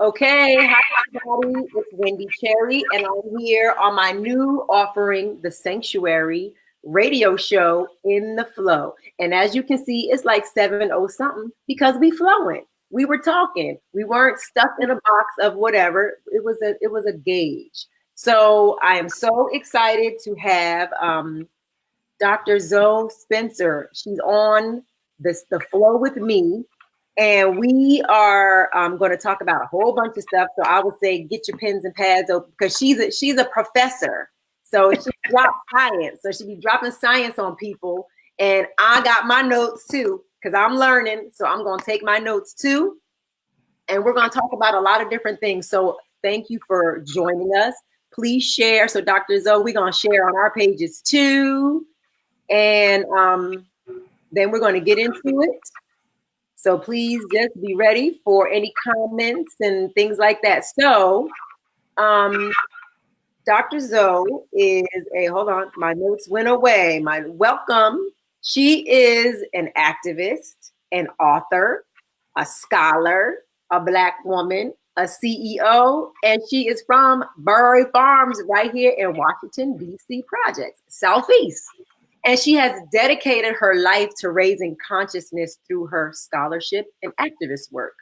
Okay, hi everybody. It's Wendy Cherry, and I'm here on my new offering, The Sanctuary radio show In the Flow. And as you can see, it's like 7:0 something because we flowing. We were talking. We weren't stuck in a box of whatever. It was a gauge. So I am so excited to have Dr. Zoe Spencer. She's on the flow with me. And we are going to talk about a whole bunch of stuff. So I would say get your pens and pads open because she's a professor. So she drops science. So she be dropping science on people. And I got my notes too because I'm learning. So I'm going to take my notes too. And we're going to talk about a lot of different things. So thank you for joining us. Please share. So Dr. Zoe, we're going to share on our pages too. And then we're going to get into it. So please just be ready for any comments and things like that. So Dr. Zoe is hold on, my notes went away. Welcome. She is an activist, an author, a scholar, a Black woman, a CEO, and she is from Burry Farms right here in Washington, D.C. Projects, Southeast. And she has dedicated her life to raising consciousness through her scholarship and activist work.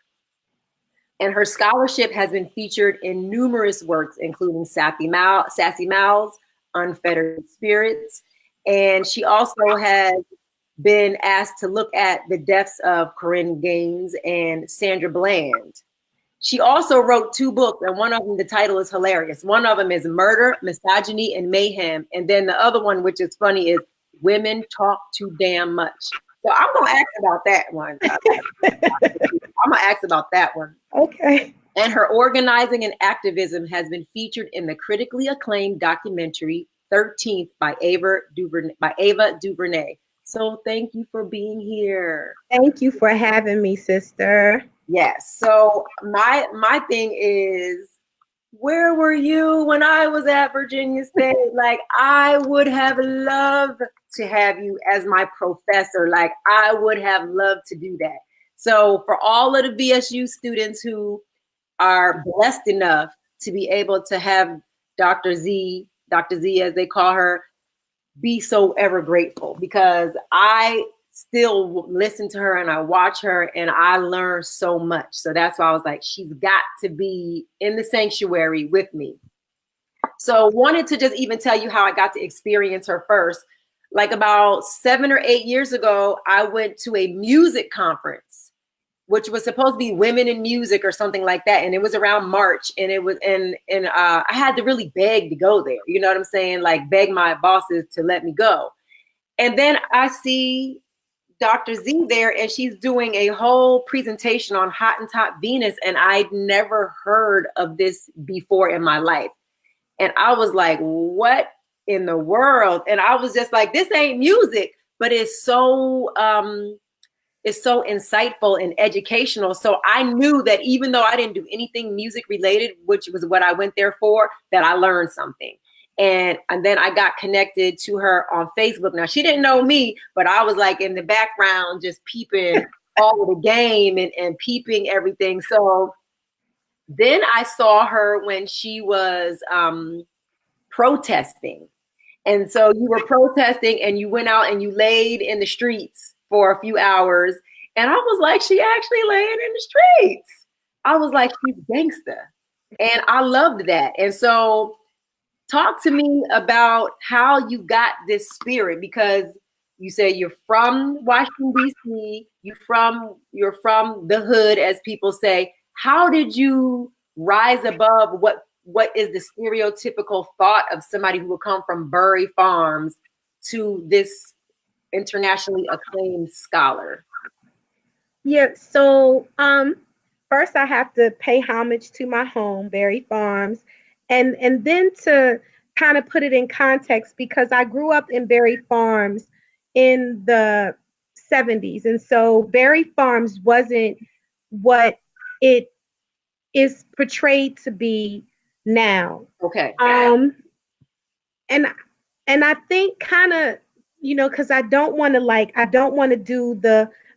And her scholarship has been featured in numerous works, including Sassy Mouths, Unfettered Spirits. And she also has been asked to look at the deaths of Corinne Gaines and Sandra Bland. She also wrote 2 books, and one of them, the title is hilarious. One of them is Murder, Misogyny, and Mayhem. And then the other one, which is funny, is Women Talk Too Damn Much. So I'm going to ask about that one. I'm going to ask about that one. Okay. And her organizing and activism has been featured in the critically acclaimed documentary 13th by Ava DuVernay. So thank you for being here. Thank you for having me, sister. Yes. So my thing is, where were you when I was at Virginia State? Like, I would have loved to have you as my professor. Like, I would have loved to do that. So for all of the VSU students who are blessed enough to be able to have Dr. Z as they call her, be so ever grateful, because I still listen to her and I watch her and I learn so much. So that's why I was like, she's got to be in the sanctuary with me. So wanted to just even tell you how I got to experience her first. Like about 7 or 8 years ago, I went to a music conference, which was supposed to be women in music or something like that. And it was around March, and it was, and I had to really beg to go there. You know what I'm saying? Like beg my bosses to let me go. And then I see Dr. Z there, and she's doing a whole presentation on Hottentot Venus, and I'd never heard of this before in my life. And I was like, what in the world? And I was just like, this ain't music, but it's so insightful and educational. So I knew that even though I didn't do anything music related, which was what I went there for, that I learned something. And then I got connected to her on Facebook. Now, she didn't know me, but I was like in the background, just peeping all of the game and peeping everything. So then I saw her when she was protesting. And so you were protesting and you went out and you laid in the streets for a few hours. And I was like, she actually laying in the streets. I was like, she's gangsta. And I loved that. And so talk to me about how you got this spirit, because you say you're from Washington, D.C., you're from the hood, as people say. How did you rise above what is the stereotypical thought of somebody who will come from Burry Farms to this internationally acclaimed scholar? Yeah, so first I have to pay homage to my home, Burry Farms, and then to kind of put it in context, because I grew up in Burry Farms in the 70s, and so Burry Farms wasn't what it is portrayed to be now. Okay. And I think kind of, because I don't want to do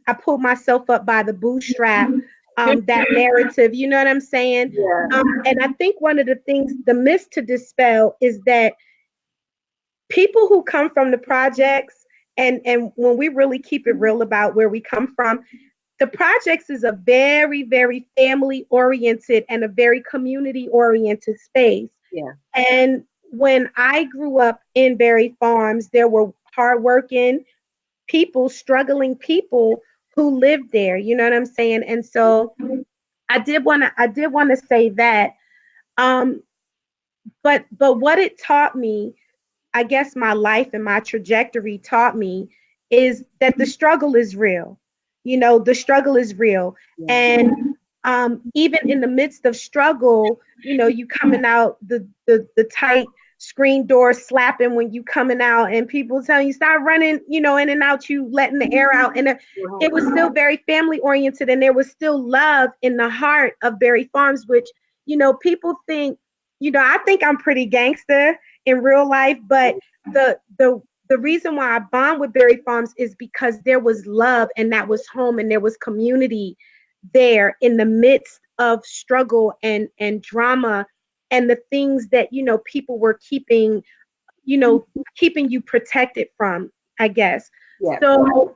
I pull myself up by the bootstrap that narrative. You know what I'm saying? Yeah. And I think one of the things, the myth to dispel is that people who come from the projects, and when we really keep it real about where we come from, the projects is a very, very family oriented and a very community oriented space. Yeah. And when I grew up in Berry Farms, there were hardworking people, struggling people who lived there. You know what I'm saying? And so I did want to say that. Um, but what it taught me, I guess my life and my trajectory taught me, is that the struggle is real. You know, the struggle is real. Yeah. And even in the midst of struggle, you know, you coming out the tight screen door slapping when you coming out, and people telling you stop running, you know, in and out, you letting the air out. And it was still very family oriented, and there was still love in the heart of Berry Farms, which, you know, people think, you know, I think I'm pretty gangster in real life, but the reason why I bond with Berry Farms is because there was love, and that was home, and there was community there in the midst of struggle and drama, and the things that, you know, people were keeping, you know, keeping you protected from, I guess. Yeah. So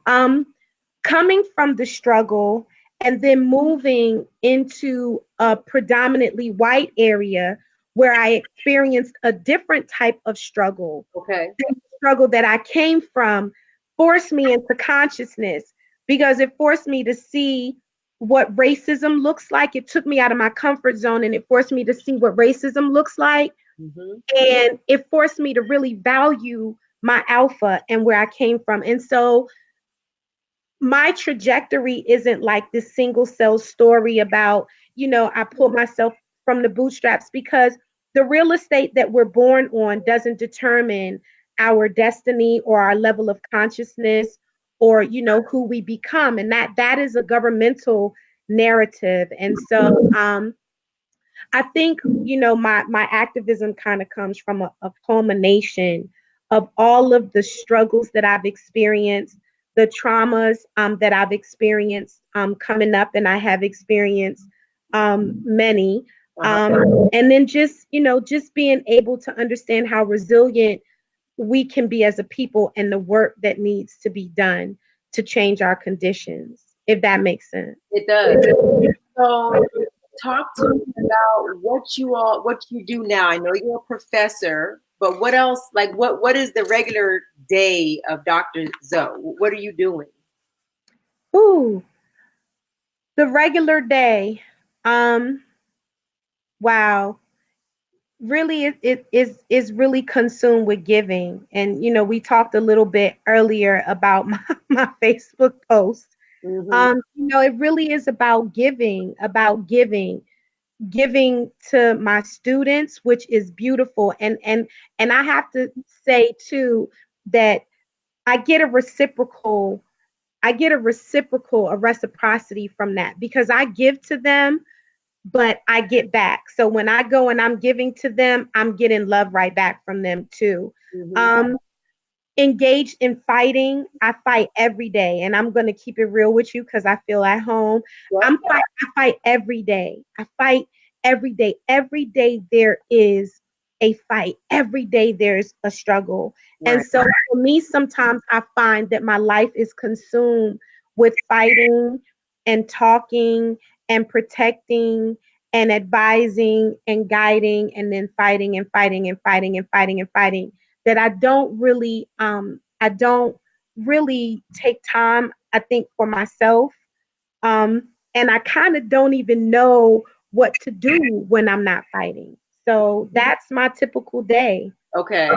coming from the struggle and then moving into a predominantly white area where I experienced a different type of struggle. Okay. The struggle that I came from forced me into consciousness, because it forced me to see what racism looks like. It took me out of my comfort zone, and it forced me to see what racism looks like. Mm-hmm. And it forced me to really value my alpha and where I came from. And so my trajectory isn't like this single cell story about, you know, I pulled myself from the bootstraps, because the real estate that we're born on doesn't determine our destiny or our level of consciousness, or, you know, who we become. And that is a governmental narrative. And so I think, you know, my activism kind of comes from a culmination of all of the struggles that I've experienced, the traumas that I've experienced coming up, and I have experienced many. And then just, you know, just being able to understand how resilient we can be as a people, and the work that needs to be done to change our conditions, if that makes sense. It does. So talk to me about what you do now. I know you're a professor, but what else? Like what is the regular day of Dr. Zoe? What are you doing? Ooh, the regular day. Wow. Really, it is really consumed with giving. And, you know, we talked a little bit earlier about my Facebook post. Mm-hmm. You know, it really is about giving to my students, which is beautiful. And I have to say too that I get a reciprocity from that, because I give to them, but I get back. So when I go and I'm giving to them, I'm getting love right back from them too. Mm-hmm. Engaged in fighting, I fight every day, and I'm going to keep it real with you because I feel at home. Yep. I fight every day. I fight every day. Every day there is a fight. Every day there's a struggle. Right. And so for me, sometimes I find that my life is consumed with fighting and talking and protecting and advising and guiding, and then fighting and fighting and fighting and fighting and fighting, that I don't really take time, I think, for myself. And I kind of don't even know what to do when I'm not fighting. So that's my typical day. Okay.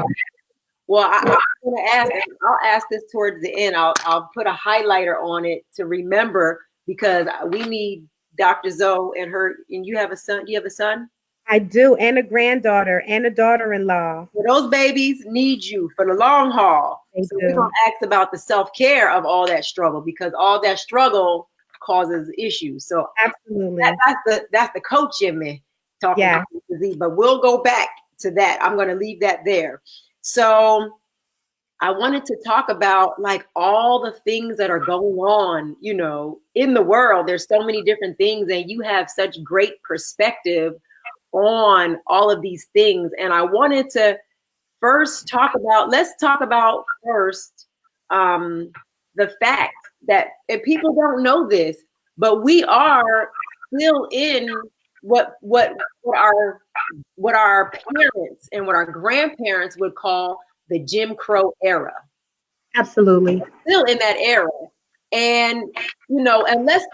Well, I'm going to ask, and I'll ask this towards the end. I'll put a highlighter on it to remember, because we need Dr. Zoe and her. And you have a son. Do you have a son? I do, and a granddaughter and a daughter-in-law. Well, those babies need you for the long haul. They So do. we're going to ask about the self-care of all that struggle, because all that struggle causes issues. So Absolutely. that's the coach in me talking Yeah. about disease. But we'll go back to that. I'm going to leave that there. So I wanted to talk about like all the things that are going on, in the world. There's so many different things, and you have such great perspective on all of these things. And I wanted to let's talk about first the fact that, and people don't know this, but we are still in what our parents and what our grandparents would call the Jim Crow era. Absolutely. Still in that era. And, unless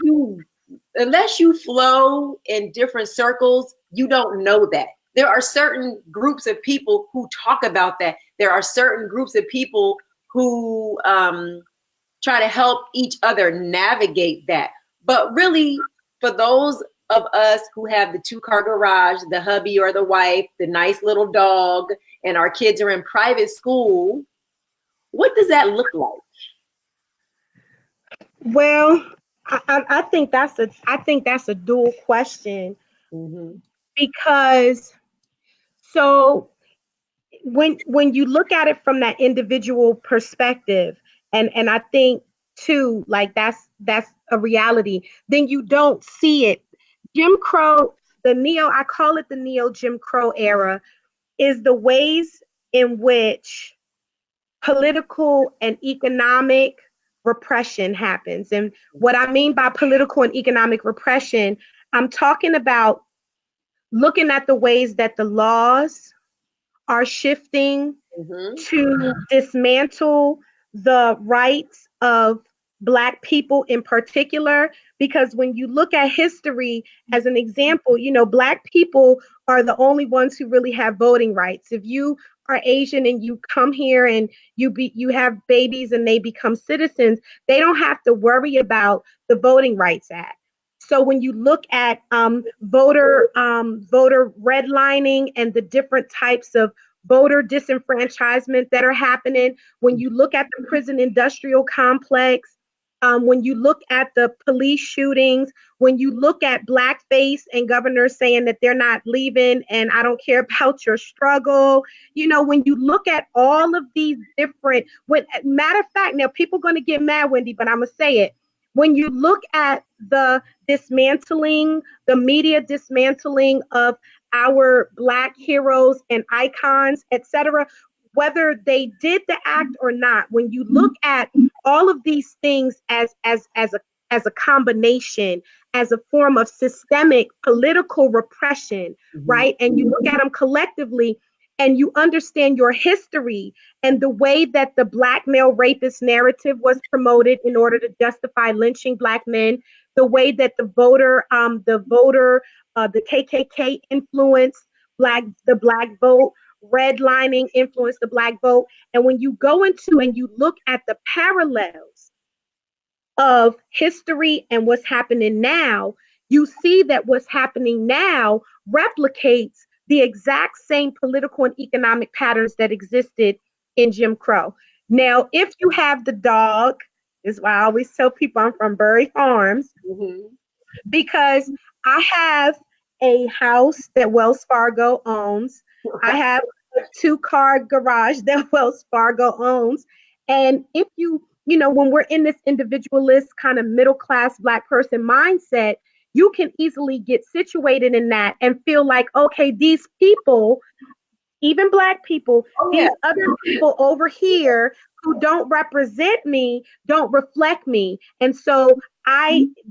you flow in different circles, you don't know that. There are certain groups of people who talk about that. There are certain groups of people who try to help each other navigate that. But really, for those of us who have the 2-car garage, the hubby or the wife, the nice little dog, and our kids are in private school, what does that look like? Well, I think that's a dual question, because so when you look at it from that individual perspective, and I think too, like that's a reality, then you don't see it. Jim Crow, I call it the neo Jim Crow era, is the ways in which political and economic repression happens. And what I mean by political and economic repression, I'm talking about looking at the ways that the laws are shifting to dismantle the rights of Black people in particular. Because when you look at history as an example, Black people are the only ones who really have voting rights. If you are Asian and you come here and you have babies and they become citizens, they don't have to worry about the Voting Rights Act. So when you look at voter redlining and the different types of voter disenfranchisement that are happening, when you look at the prison industrial complex, when you look at the police shootings, when you look at blackface and governors saying that they're not leaving and I don't care about your struggle, when you look at all of these different, matter of fact, now people are going to get mad, Wendy, but I'm going to say it. When you look at the media dismantling of our Black heroes and icons, etc., whether they did the act or not, when you look at all of these things as a combination, as a form of systemic political repression, right? And you look at them collectively, and you understand your history and the way that the Black male rapist narrative was promoted in order to justify lynching Black men, the way that the KKK influenced the Black vote, redlining influenced the Black vote. And when you go into and you look at the parallels of history and what's happening now, you see that what's happening now replicates the exact same political and economic patterns that existed in Jim Crow. Now, if you have the dog, this is why I always tell people I'm from Bury Farms, because I have a house that Wells Fargo owns. I have a 2-car garage that Wells Fargo owns. And if when we're in this individualist kind of middle-class Black person mindset, you can easily get situated in that and feel like, okay, these people, even Black people, these other people over here who don't represent me, don't reflect me. And so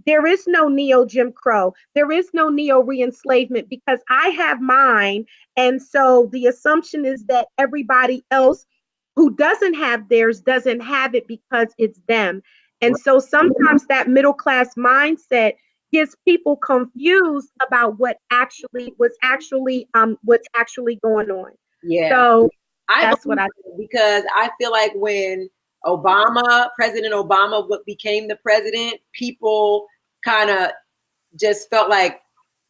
there is no neo Jim Crow. There is no neo re-enslavement because I have mine. And so the assumption is that everybody else who doesn't have theirs doesn't have it because it's them. And so sometimes that middle class mindset gets people confused about what's actually going on. Yeah. So that's what I think, because I feel like when President Obama became the president, people kind of just felt like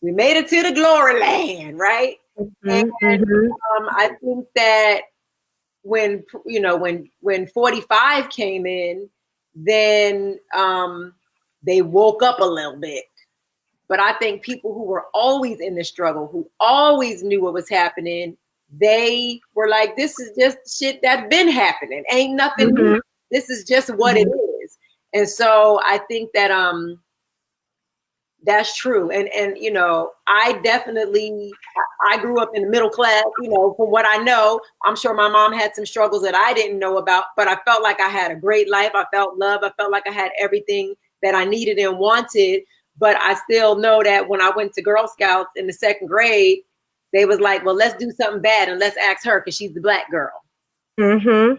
we made it to the glory land, right? And I think that when 45 came in, then they woke up a little bit. But I think people who were always in the struggle, who always knew what was happening, they were like, this is just shit that's been happening. Ain't nothing new. This is just what it is. And so I think that that's true. And you know, I grew up in the middle class, you know, from what I know. I'm sure my mom had some struggles that I didn't know about, but I felt like I had a great life. I felt love. I felt like I had everything that I needed and wanted. But I still know that when I went to Girl Scouts in the 2nd grade, they was like, well, let's do something bad and let's ask her because she's the black girl. I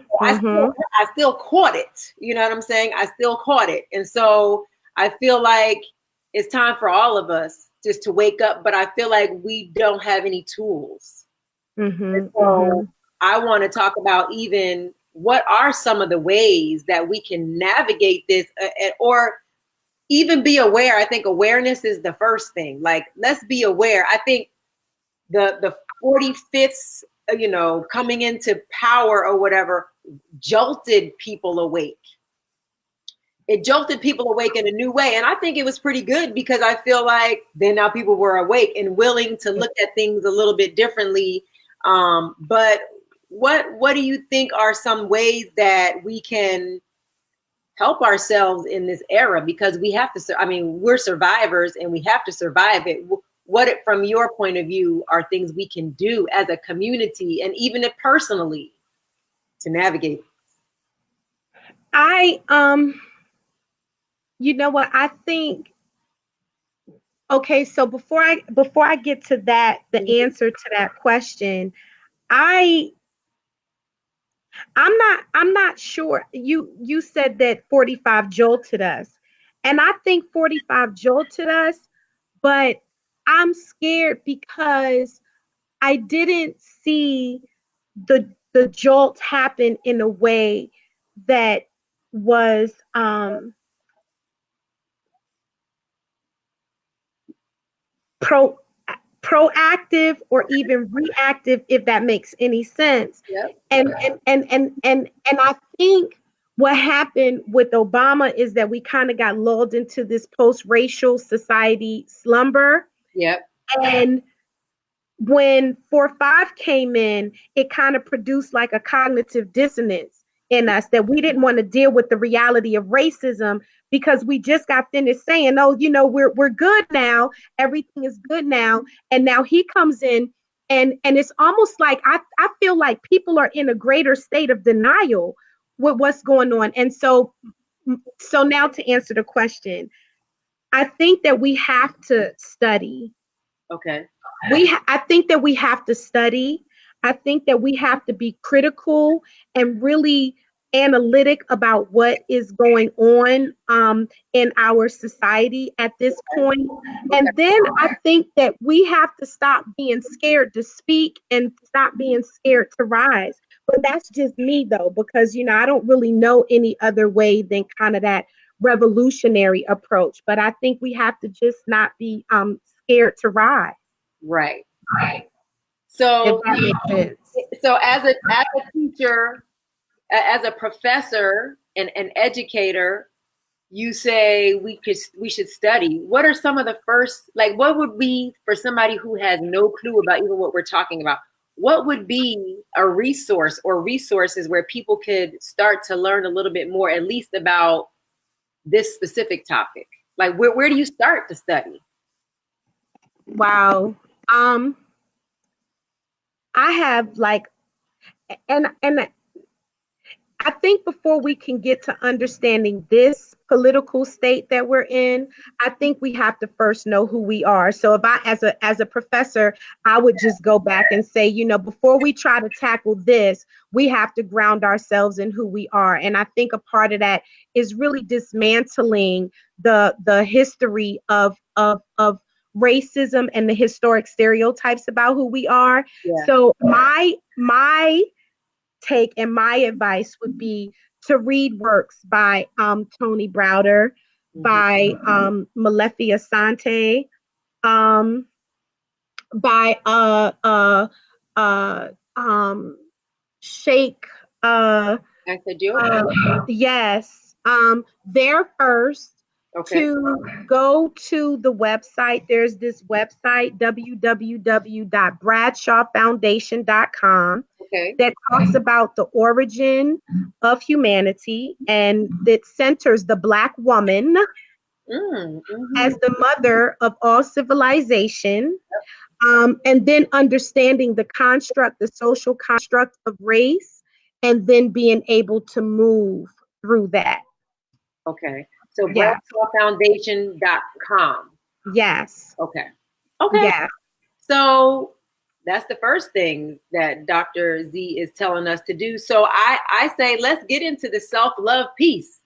still caught it. You know what I'm saying? I still caught it. And so I feel like it's time for all of us just to wake up, but I feel like we don't have any tools. So I want to talk about even what are some of the ways that we can navigate this or even be aware. I think awareness is the first thing. Like, let's be aware. I think the 45th, you know, coming into power or whatever, jolted people awake. It jolted people awake in a new way. And I think it was pretty good because I feel like then now people were awake and willing to look at things a little bit differently. But what do you think are some ways that we can help ourselves in this era? Because we have to, I mean, we're survivors and we have to survive it. What, from your point of view, are things we can do as a community and even personally to navigate? You know what, I think, okay, so before I get to that, the answer to that question, I'm not sure. You said that 45 jolted us, and I think 45 jolted us, but I'm scared because I didn't see the jolt happen in a way that was proactive or even reactive, if that makes any sense. Yep. And I think what happened with Obama is that we kind of got lulled into this post-racial society slumber. Yep. And when 4-5 came in, it kind of produced like a cognitive dissonance in us that we didn't want to deal with the reality of racism because we just got finished saying, oh, you know, we're good now. Everything is good now. And now he comes in and it's almost like I feel like people are in a greater state of denial with what's going on. And so now to answer the question, I think that we have to study. Okay. I think that we have to study. I think that we have to be critical and really analytic about what is going on in our society at this point. And then I think that we have to stop being scared to speak and stop being scared to rise. But that's just me, though, because, you know, I don't really know any other way than kind of that revolutionary approach. But I think we have to just not be scared to rise. Right. So, so as a teacher, as a professor and an educator, you say we should study. What are some of the first, like, what would be for somebody who has no clue about even what we're talking about? What would be a resource or resources where people could start to learn a little bit more, at least about this specific topic? Like, where do you start to study? Wow. I have like, and I think before we can get to understanding this political state that we're in, I think we have to first know who we are. So if I, as a professor, I would just go back and say, you know, before we try to tackle this, we have to ground ourselves in who we are. And I think a part of that is really dismantling the history of racism and the historic stereotypes about who we are. Yeah. So my take and my advice would be to read works by Tony Browder, by Malefi Asante, by Sheikh yes, they're first. Okay. to go to the website. There's this website, www.bradshawfoundation.com, Okay. that talks about the origin of humanity, and that centers the Black woman Mm-hmm. as the mother of all civilization. And then understanding the construct, the social construct of race, and then being able to move through that. Okay. So Yes, bradshawfoundation.com. yes, Okay. Okay. yes. So that's the first thing that Dr. Z is telling us to do. So I say, let's get into the self-love piece,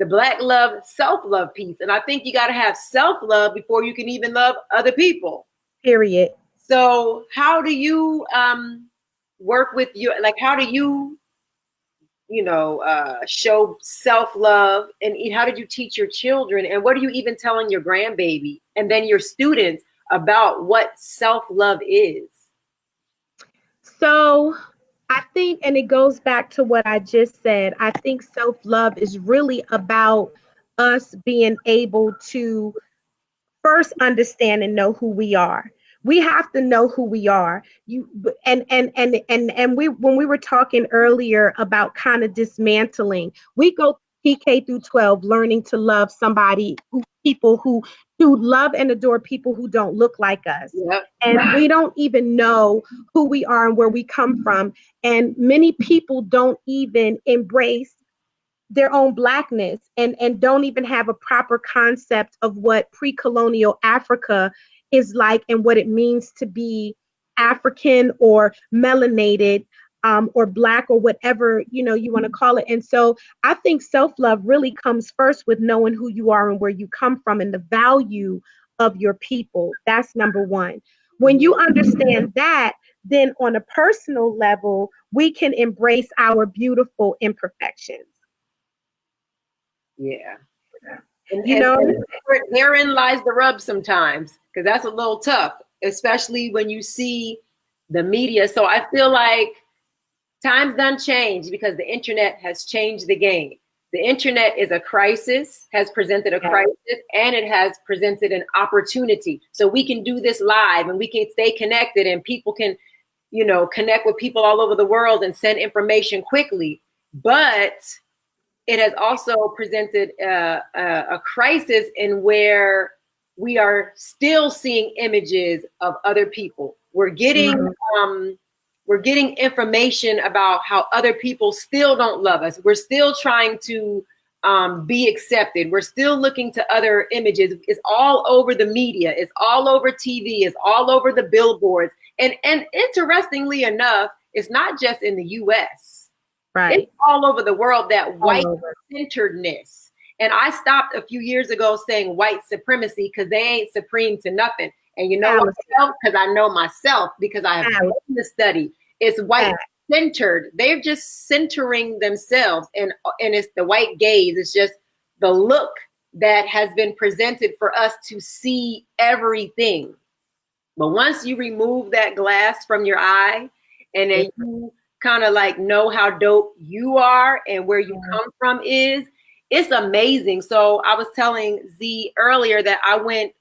the Black love, self-love piece. And I think you got to have self-love before you can even love other people. Period. So how do you work with your, like, how do you, show self-love, and how did you teach your children, and what are you even telling your grandbaby and then your students about what self-love is? So I think, and it goes back to what I just said, I think self love is really about us being able to first understand and know who we are. We have to know who we are. You and we, when we were talking earlier about kind of dismantling, we go PK through 12 learning to love people who to love and adore people who don't look like us. Yep. And we don't even know who we are and where we come from. And many people don't even embrace their own blackness, and don't even have a proper concept of what pre-colonial Africa is like and what it means to be African or melanated, or black, or whatever you want to call it. And so I think self-love really comes first with knowing who you are and where you come from and the value of your people. That's number one. When you understand that, then on a personal level, we can embrace our beautiful imperfections. Yeah. And, You and, know, and therein lies the rub sometimes, because that's a little tough, especially when you see the media. So I feel like times done change because the internet has changed the game. The internet is a crisis, has presented a crisis, and it has presented an opportunity. So we can do this live and we can stay connected, and people can, connect with people all over the world and send information quickly. But it has also presented a crisis in where we are still seeing images of other people. We're getting information about how other people still don't love us. We're still trying to be accepted. We're still looking to other images. It's all over the media. It's all over TV. It's all over the billboards. And interestingly enough, it's not just in the U.S. right? It's all over the world, that white centeredness. And I stopped a few years ago saying white supremacy, because they ain't supreme to nothing. And you know myself, because I know myself, because I have done the study. It's white centered. They're just centering themselves, and it's the white gaze. It's just the look that has been presented for us to see everything. But once you remove that glass from your eye, and then you kind of like know how dope you are and where you come from it's amazing. So I was telling Z earlier that I went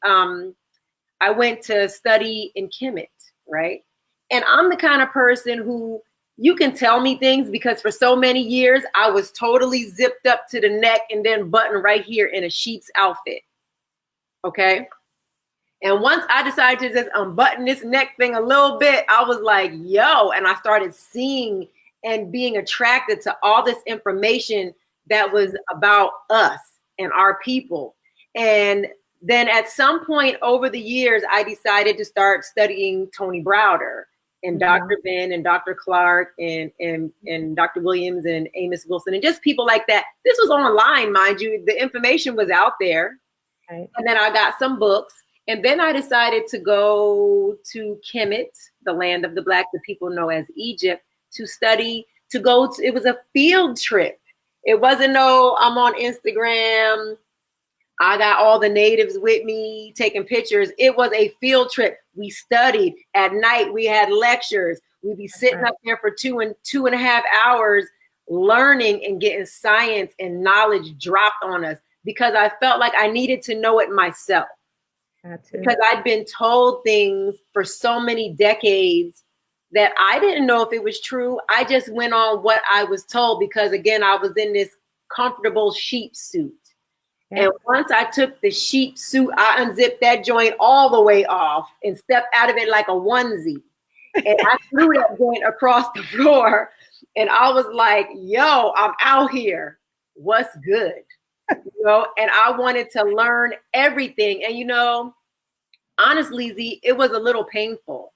to study in Kemet, right? And I'm the kind of person who, you can tell me things, because for so many years I was totally zipped up to the neck and then buttoned right here in a sheep's outfit. Okay. And once I decided to just unbutton this neck thing a little bit, I was like, yo, and I started seeing and being attracted to all this information that was about us and our people. And then at some point over the years, I decided to start studying Tony Browder and Dr. Ben and Dr. Clark and Dr. Williams and Amos Wilson and just people like that. This was online, mind you. The information was out there. Right. And then I got some books. And then I decided to go to Kemet, the land of the Black, the people know as Egypt, to study, it was a field trip. It wasn't I'm on Instagram, I got all the natives with me taking pictures. It was a field trip. We studied. At night, we had lectures. We'd be sitting up there for 2.5 hours learning and getting science and knowledge dropped on us. because I felt like I needed to know it myself. Because I'd been told things for so many decades that I didn't know if it was true. I just went on what I was told because, again, I was in this comfortable sheep suit. Yeah. And once I took the sheep suit, I unzipped that joint all the way off and stepped out of it like a onesie. And I threw that joint across the floor. And I was like, yo, I'm out here. What's good? You know, and I wanted to learn everything. And, you know, honestly, Z, it was a little painful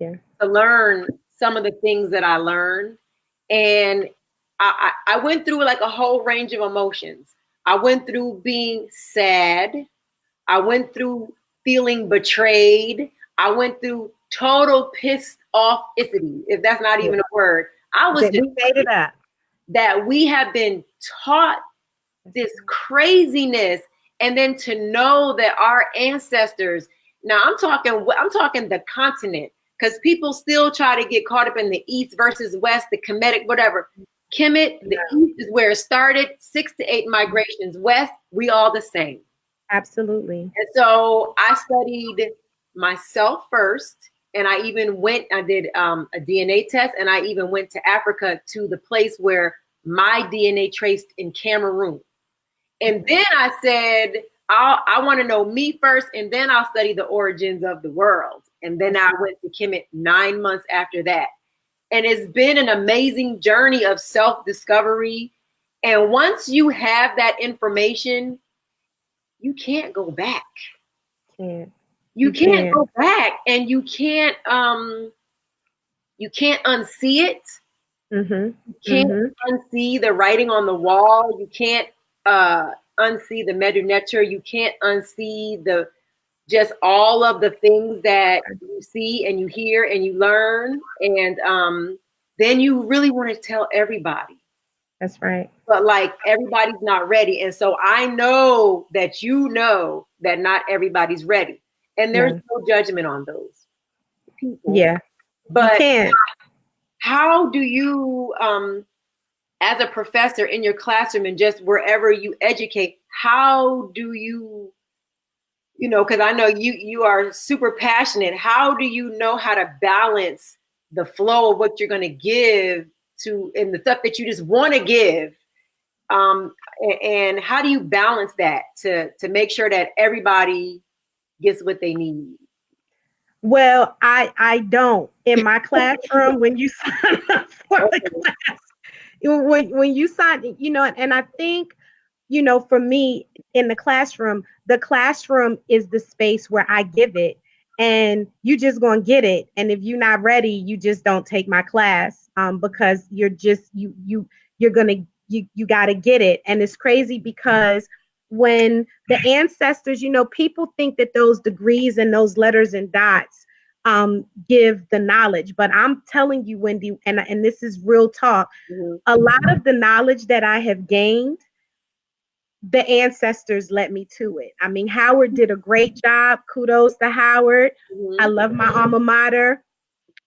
to learn some of the things that I learned. And I went through like a whole range of emotions. I went through being sad. I went through feeling betrayed. I went through total pissed off-icity, if that's not even a word. I was just made it up. That we have been taught this craziness, and then to know that our ancestors, now I'm talking the continent, because people still try to get caught up in the East versus West, the Kemetic, whatever. Kemet, the East is where it started, 6 to 8 migrations. West, we all the same. Absolutely. And so I studied myself first, and I did a DNA test, and I even went to Africa to the place where my DNA traced in Cameroon. And then I said, I want to know me first, and then I'll study the origins of the world. And then I went to Kemet 9 months after that. And it's been an amazing journey of self-discovery. And once you have that information, you can't go back. You can't go back, and you can't unsee it. You can't unsee the writing on the wall. You can't unsee the Medu Neter. You can't unsee just all of the things that you see and you hear and you learn. And then you really want to tell everybody. That's right. But like everybody's not ready. And so I know that you know that not everybody's ready. And there's no judgment on those people. Yeah. But how do you, as a professor in your classroom and just wherever you educate, how do you, you know, because I know you are super passionate. How do you know how to balance the flow of what you're going to give to, and the stuff that you just want to give? And how do you balance that to make sure that everybody gets what they need? Well, I don't. In my classroom, when you sign up for the class, when you sign, you know, and I think, you know, for me in the classroom is the space where I give it, and you just gonna get it. And if you're not ready, you just don't take my class, because you're just you gotta get it. And it's crazy because when the ancestors, you know, people think that those degrees and those letters and dots give the knowledge, but I'm telling you, Wendy, and this is real talk, a lot of the knowledge that I have gained, the ancestors led me to it. I mean, Howard did a great job. Kudos to Howard. I love my alma mater.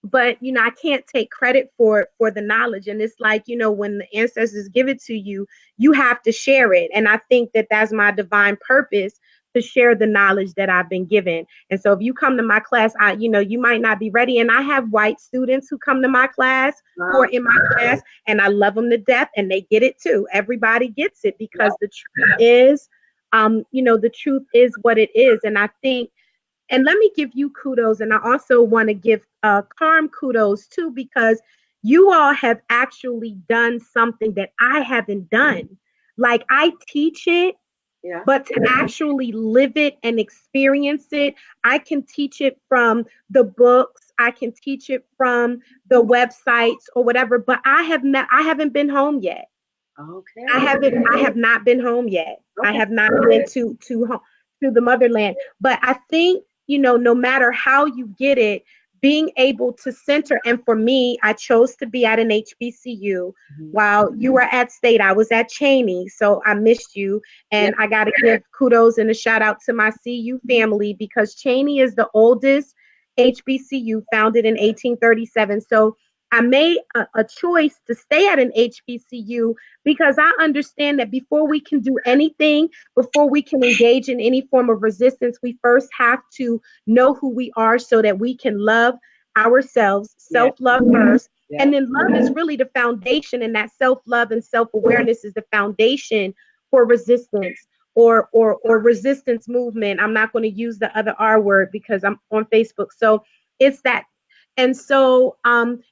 But, you know, I can't take credit for the knowledge. And it's like, you know, when the ancestors give it to you, you have to share it. And I think that that's my divine purpose, to share the knowledge that I've been given. And so if you come to my class, you know, you might not be ready. And I have white students who come to my class or in my class, and I love them to death, and they get it too. Everybody gets it, because the truth is, you know, the truth is what it is. And I think, and let me give you kudos. And I also want to give Carm kudos too, because you all have actually done something that I haven't done. Like, I teach it, but to actually live it and experience it, I can teach it from the books, I can teach it from the websites or whatever, but I haven't been home yet. Okay. I have not been home yet. Okay. I have not been to the motherland. But I think, you know, no matter how you get it, being able to center. And for me, I chose to be at an HBCU while you were at State. I was at Cheney, so I missed you. And I got to give kudos and a shout out to my CU family, because Cheney is the oldest HBCU, founded in 1837. So I made a choice to stay at an HBCU because I understand that before we can do anything, before we can engage in any form of resistance, we first have to know who we are so that we can love ourselves, self-love first. Yeah. And then love is really the foundation, and that self-love and self-awareness is the foundation for resistance or resistance movement. I'm not going to use the other R word because I'm on Facebook. So it's that. And so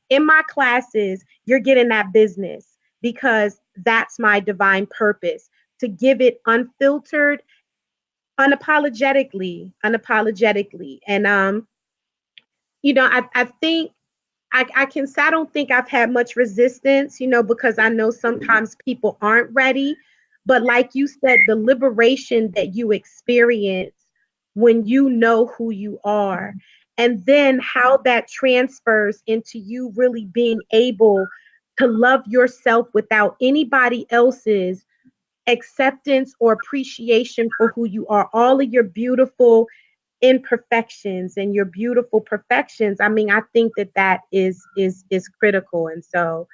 in my classes, you're getting that business because that's my divine purpose, to give it unfiltered, unapologetically. And I think I can say I don't think I've had much resistance, because I know sometimes people aren't ready. But like you said, the liberation that you experience when you know who you are, and then how that transfers into you really being able to love yourself without anybody else's acceptance or appreciation for who you are, all of your beautiful imperfections and your beautiful perfections. I mean, I think that is critical. And so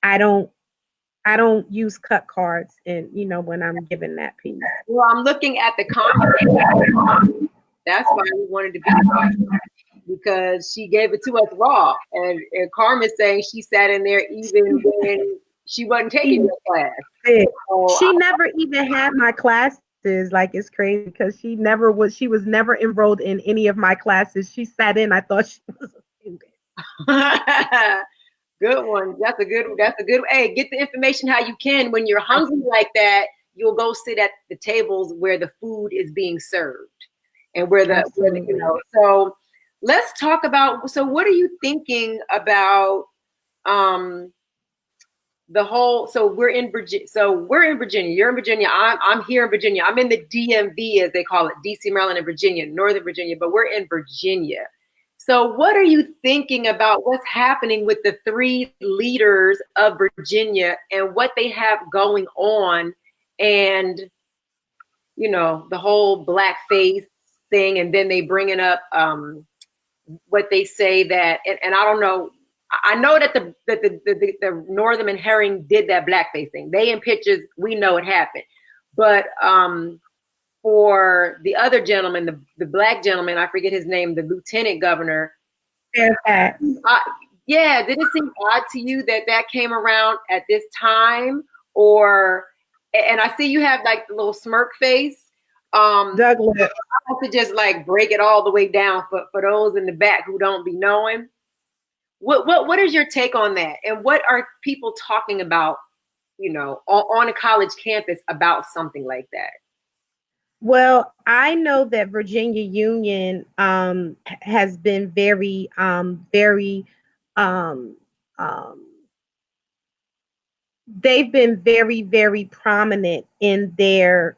I don't use cut cards and when I'm giving that piece. Well, I'm looking at the comments. That's why we wanted to be, because she gave it to us raw. And Carmen's saying she sat in there even when she wasn't taking the class. She never even had my classes. Like, it's crazy because she was never enrolled in any of my classes. She sat in. I thought she was a student. Good one. That's a good. Hey, get the information how you can. When you're hungry like that, you'll go sit at the tables where the food is being served and where the So let's talk about. So what are you thinking about? The whole. So we're in Virginia. You're in Virginia. I'm here in Virginia. I'm in the DMV, as they call it, DC, Maryland, and Virginia, Northern Virginia. But we're in Virginia. So what are you thinking about what's happening with the three leaders of Virginia and what they have going on, and the whole blackface thing, and then they bringing up what they say that, and I don't know. I know that the Northern and Herring did that blackface thing. They in pictures, we know it happened, but for the other gentleman, the black gentleman, I forget his name, the lieutenant governor. Yeah, did it seem odd to you that came around at this time? And I see you have like the little smirk face. Douglas. I have to just like break it all the way down for those in the back who don't be knowing. What is your take on that? And what are people talking about, on a college campus about something like that? Well, I know that Virginia Union has been very, they've been very, very prominent in their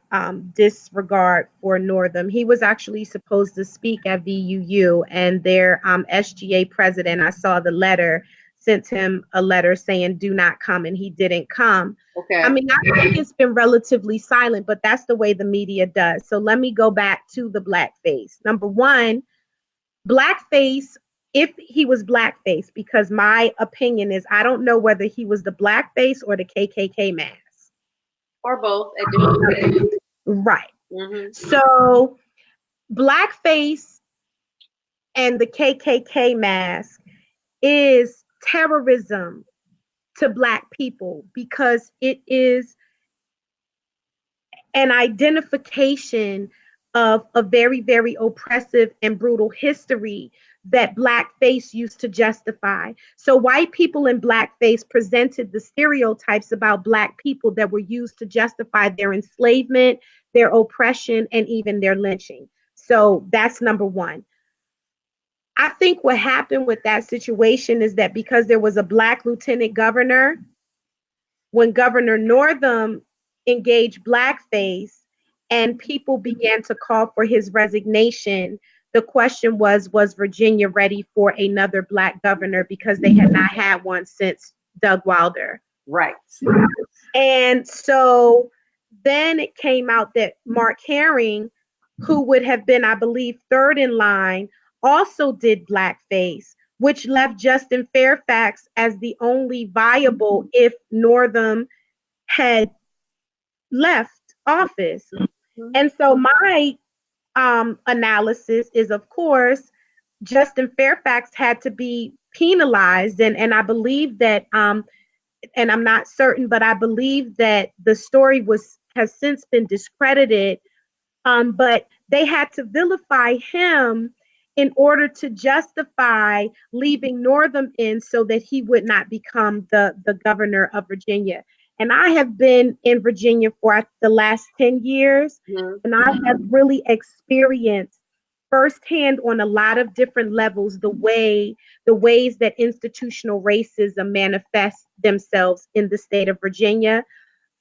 disregard for Northam. He was actually supposed to speak at VUU, and their SGA president, I saw the letter, sent him a letter saying, do not come, and he didn't come. Okay. I mean, I think it's been relatively silent, but that's the way the media does. So let me go back to the blackface. Number one, blackface, if he was blackface, because my opinion is I don't know whether he was the blackface or the KKK mask. Or both. Right. Mm-hmm. So blackface and the KKK mask is terrorism to Black people because it is an identification of a very, very oppressive and brutal history that blackface used to justify. So white people in blackface presented the stereotypes about Black people that were used to justify their enslavement, their oppression, and even their lynching. So that's number one. I think what happened with that situation is that because there was a Black lieutenant governor, when Governor Northam engaged blackface and people began to call for his resignation, the question was Virginia ready for another Black governor, because they had not had one since Doug Wilder. Right. And so then it came out that Mark Herring, who would have been, I believe, third in line, also did blackface, which left Justin Fairfax as the only viable if Northam had left office. Mm-hmm. And so my analysis is, of course, Justin Fairfax had to be penalized, and I believe that, and I'm not certain, but I believe that the story has since been discredited. But they had to vilify him in order to justify leaving Northam in so that he would not become the governor of Virginia. And I have been in Virginia for the last 10 years, Mm-hmm. and I have really experienced firsthand on a lot of different levels the ways that institutional racism manifests themselves in the state of Virginia.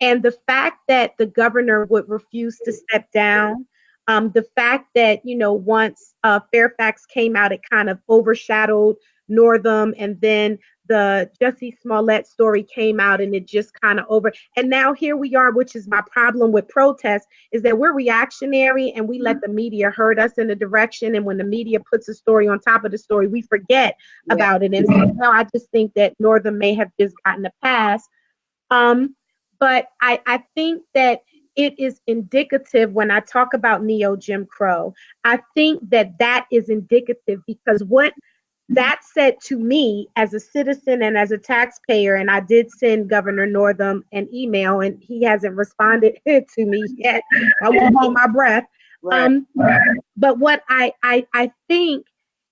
And the fact that the governor would refuse to step down, the fact that, once Fairfax came out, it kind of overshadowed Northam, and then the Jussie Smollett story came out and it just kind of and now here we are, which is my problem with protests, is that we're reactionary and we let the media herd us in a direction. And when the media puts a story on top of the story, we forget about it. And so now I just think that Northam may have just gotten a pass. But I think that it is indicative when I talk about neo-Jim Crow. I think that is indicative because what that said to me as a citizen and as a taxpayer, and I did send Governor Northam an email and he hasn't responded to me yet. I won't hold my breath. Right. But what I think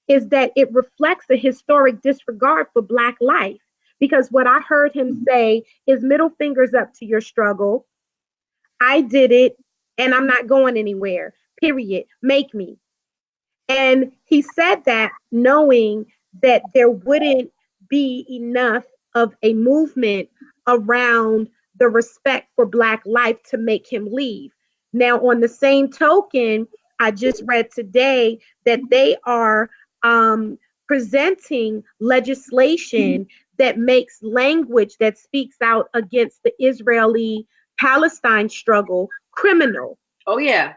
is that it reflects a historic disregard for Black life. Because what I heard him say is middle fingers up to your struggle. I did it and I'm not going anywhere. Period. Make me. And he said that knowing that there wouldn't be enough of a movement around the respect for Black life to make him leave. Now, on the same token, I just read today that they are presenting legislation that makes language that speaks out against the Israeli-Palestine struggle criminal. Oh yeah.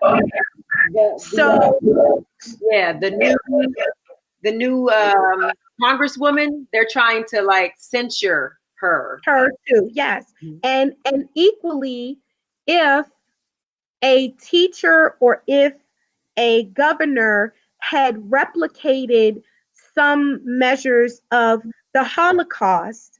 So yeah, the new congresswoman, they're trying to like censure her. Her too, yes. And equally, if a teacher or if a governor had replicated some measures of the Holocaust,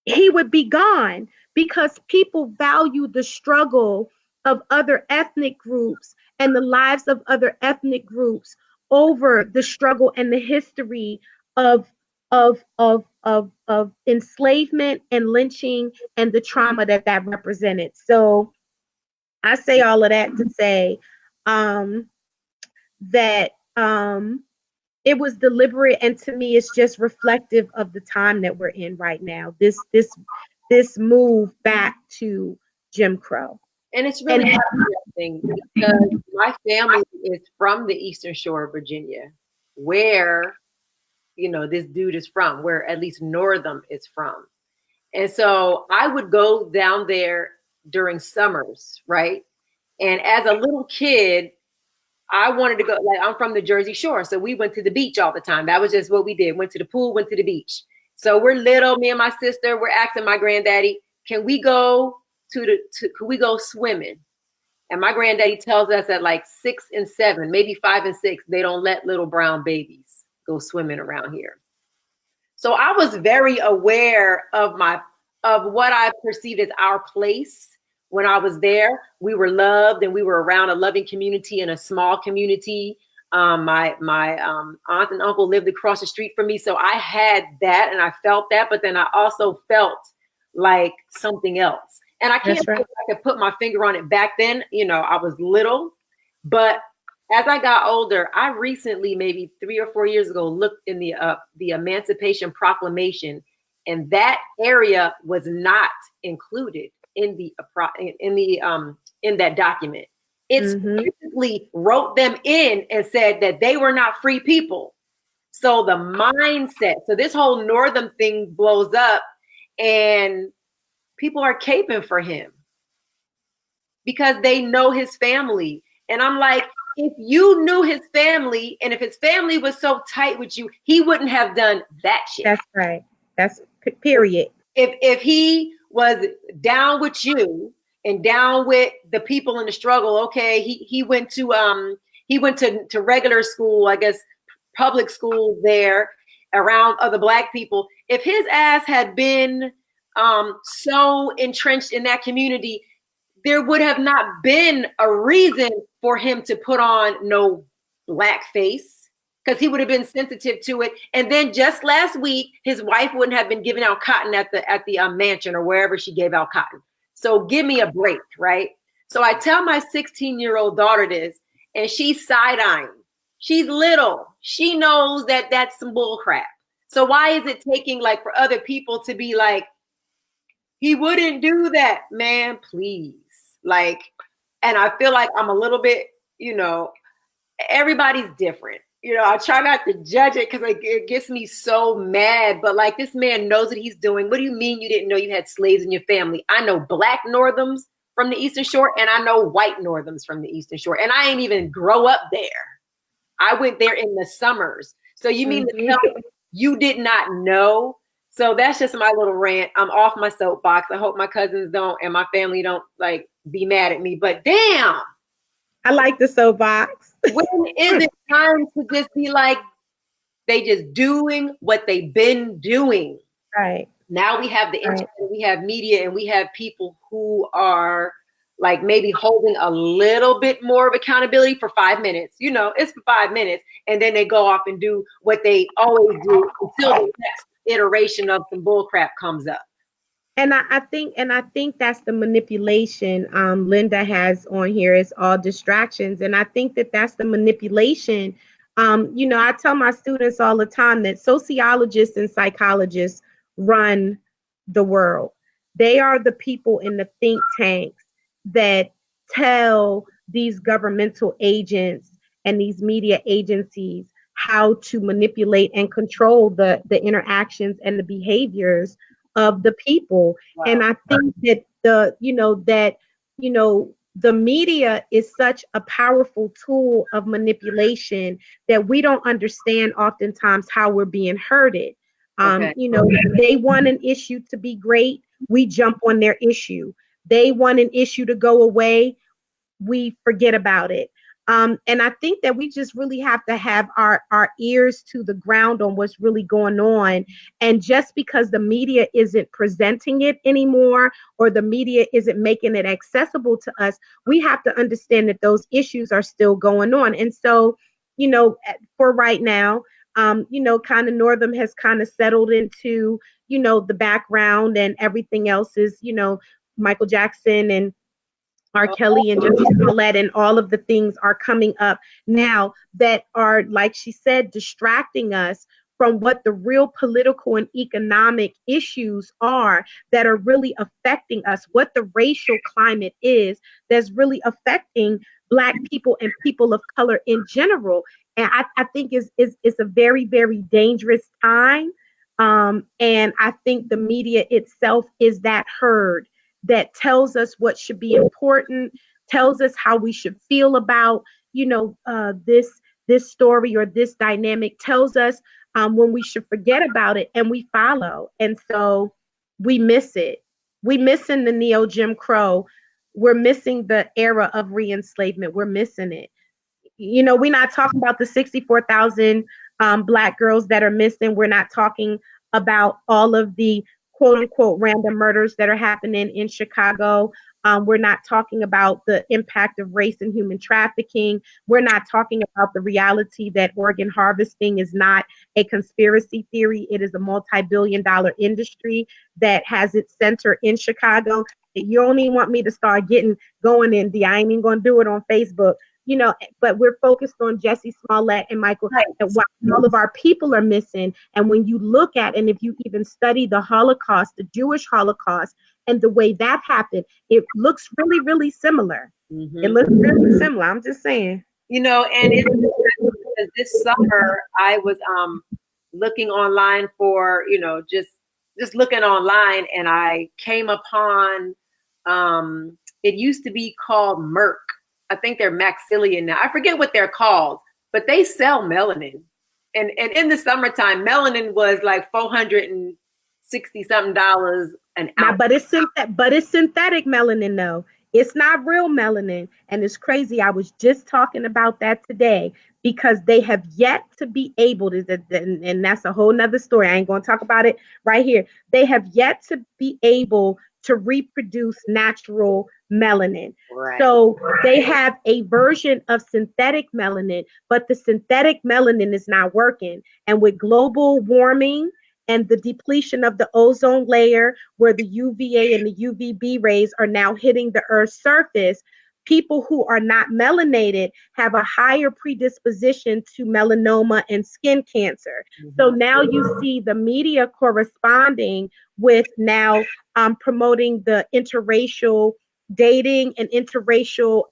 he would be gone because people value the struggle of other ethnic groups and the lives of other ethnic groups over the struggle and the history of enslavement and lynching and the trauma that represented. So I say all of that to say that it was deliberate, and to me, it's just reflective of the time that we're in right now. This move back to Jim Crow. And it's really interesting because my family is from the Eastern Shore of Virginia, where this dude is from, where at least Northam is from. And so I would go down there during summers, right? And as a little kid, I wanted to go, like, I'm from the Jersey Shore, so we went to the beach all the time. That was just what we did. Went to the pool, went to the beach. So we're little, me and my sister, we're asking my granddaddy, can we go swimming? And my granddaddy tells us at like 6 and 7, maybe 5 and 6, they don't let little brown babies go swimming around here. So I was very aware of what I perceived as our place. When I was there, we were loved and we were around a loving community in a small community. My aunt and uncle lived across the street from me. So I had that and I felt that, but then I also felt like something else. And I can't say I could put my finger on it back then. I was little, but as I got older, I recently, maybe 3 or 4 years ago, looked in the Emancipation Proclamation, and that area was not included in that document. It specifically wrote them in and said that they were not free people. So the mindset, so this whole Northam thing blows up and people are caping for him because they know his family. And I'm like, if you knew his family, and if his family was so tight with you, he wouldn't have done that shit. That's right. That's period. If he was down with you and down with the people in the struggle, okay, he went to regular school, I guess public school there around other black people. If his ass had been so entrenched in that community, there would have not been a reason for him to put on no black face, because he would have been sensitive to it. And then just last week, his wife wouldn't have been giving out cotton at the mansion or wherever she gave out cotton. So give me a break, right? So I tell my 16-year-old daughter this, and she's side-eyeing. She's little. She knows that that's some bull crap. So why is it taking like for other people to be like, he wouldn't do that, man, please. Like, and I feel like I'm a little bit, everybody's different. I try not to judge it because it gets me so mad. But like, this man knows what he's doing. What do you mean you didn't know you had slaves in your family? I know black Northams from the Eastern Shore, and I know white Northams from the Eastern Shore. And I ain't even grow up there. I went there in the summers. So you mean to tell me you did not know? So that's just my little rant. I'm off my soapbox. I hope my cousins don't and my family don't like be mad at me. But damn. I like the soapbox. When is it time to just be like, they just doing what they've been doing? Right. Now we have the internet, we have media, and we have people who are like maybe holding a little bit more of accountability for 5 minutes. It's for 5 minutes. And then they go off and do what they always do until the next iteration of some bull crap comes up. And I think that's the manipulation Linda has on here is all distractions. And I think that's the manipulation. I tell my students all the time that sociologists and psychologists run the world. They are the people in the think tanks that tell these governmental agents and these media agencies how to manipulate and control the interactions and the behaviors of the people. Wow. And I think that the media is such a powerful tool of manipulation that we don't understand oftentimes how we're being herded. They want an issue to be great, we jump on their issue. They want an issue to go away, we forget about it. And I think that we just really have to have our ears to the ground on what's really going on. And just because the media isn't presenting it anymore, or the media isn't making it accessible to us, we have to understand that those issues are still going on. And so, for right now, kind of Northam has kind of settled into, the background, and everything else is, Michael Jackson and R. Kelly and Jussie Smollett and all of the things are coming up now that are, like she said, distracting us from what the real political and economic issues are that are really affecting us, what the racial climate is that's really affecting Black people and people of color in general. And I think it's a very, very dangerous time. And I think the media itself is that herd that tells us what should be important, tells us how we should feel about, this story or this dynamic, tells us when we should forget about it, and we follow. And so we miss it. We missing the neo Jim Crow. We're missing the era of re-enslavement. We're missing it. We're not talking about the 64,000 Black girls that are missing. We're not talking about all of the quote unquote random murders that are happening in Chicago. We're not talking about the impact of race and human trafficking. We're not talking about the reality that organ harvesting is not a conspiracy theory. It is a multi-billion-dollar industry that has its center in Chicago. You only want me to start getting going in I ain't even going to do it on Facebook. But we're focused on Jussie Smollett and Michael, right, and what all of our people are missing. And when you look at, and if you even study the Holocaust, the Jewish Holocaust, and the way that happened, it looks really, really similar. Mm-hmm. It looks really similar. I'm just saying. And this summer I was looking online for, just looking online, and I came upon, it used to be called Merck. I think they're Maxillian now. I forget what they're called, but they sell melanin. And in the summertime, melanin was like $460 something an Now, ounce. but it's synthetic melanin though. It's not real melanin. And it's crazy. I was just talking about that today because they have yet to be able to, and that's a whole nother story. I ain't going to talk about it right here. They have yet to be able to reproduce natural melanin. Right. So they have a version of synthetic melanin, but the synthetic melanin is not working. And with global warming and the depletion of the ozone layer, where the UVA and the UVB rays are now hitting the Earth's surface, people who are not melanated have a higher predisposition to melanoma and skin cancer. So now you see the media corresponding with now promoting the interracial dating and interracial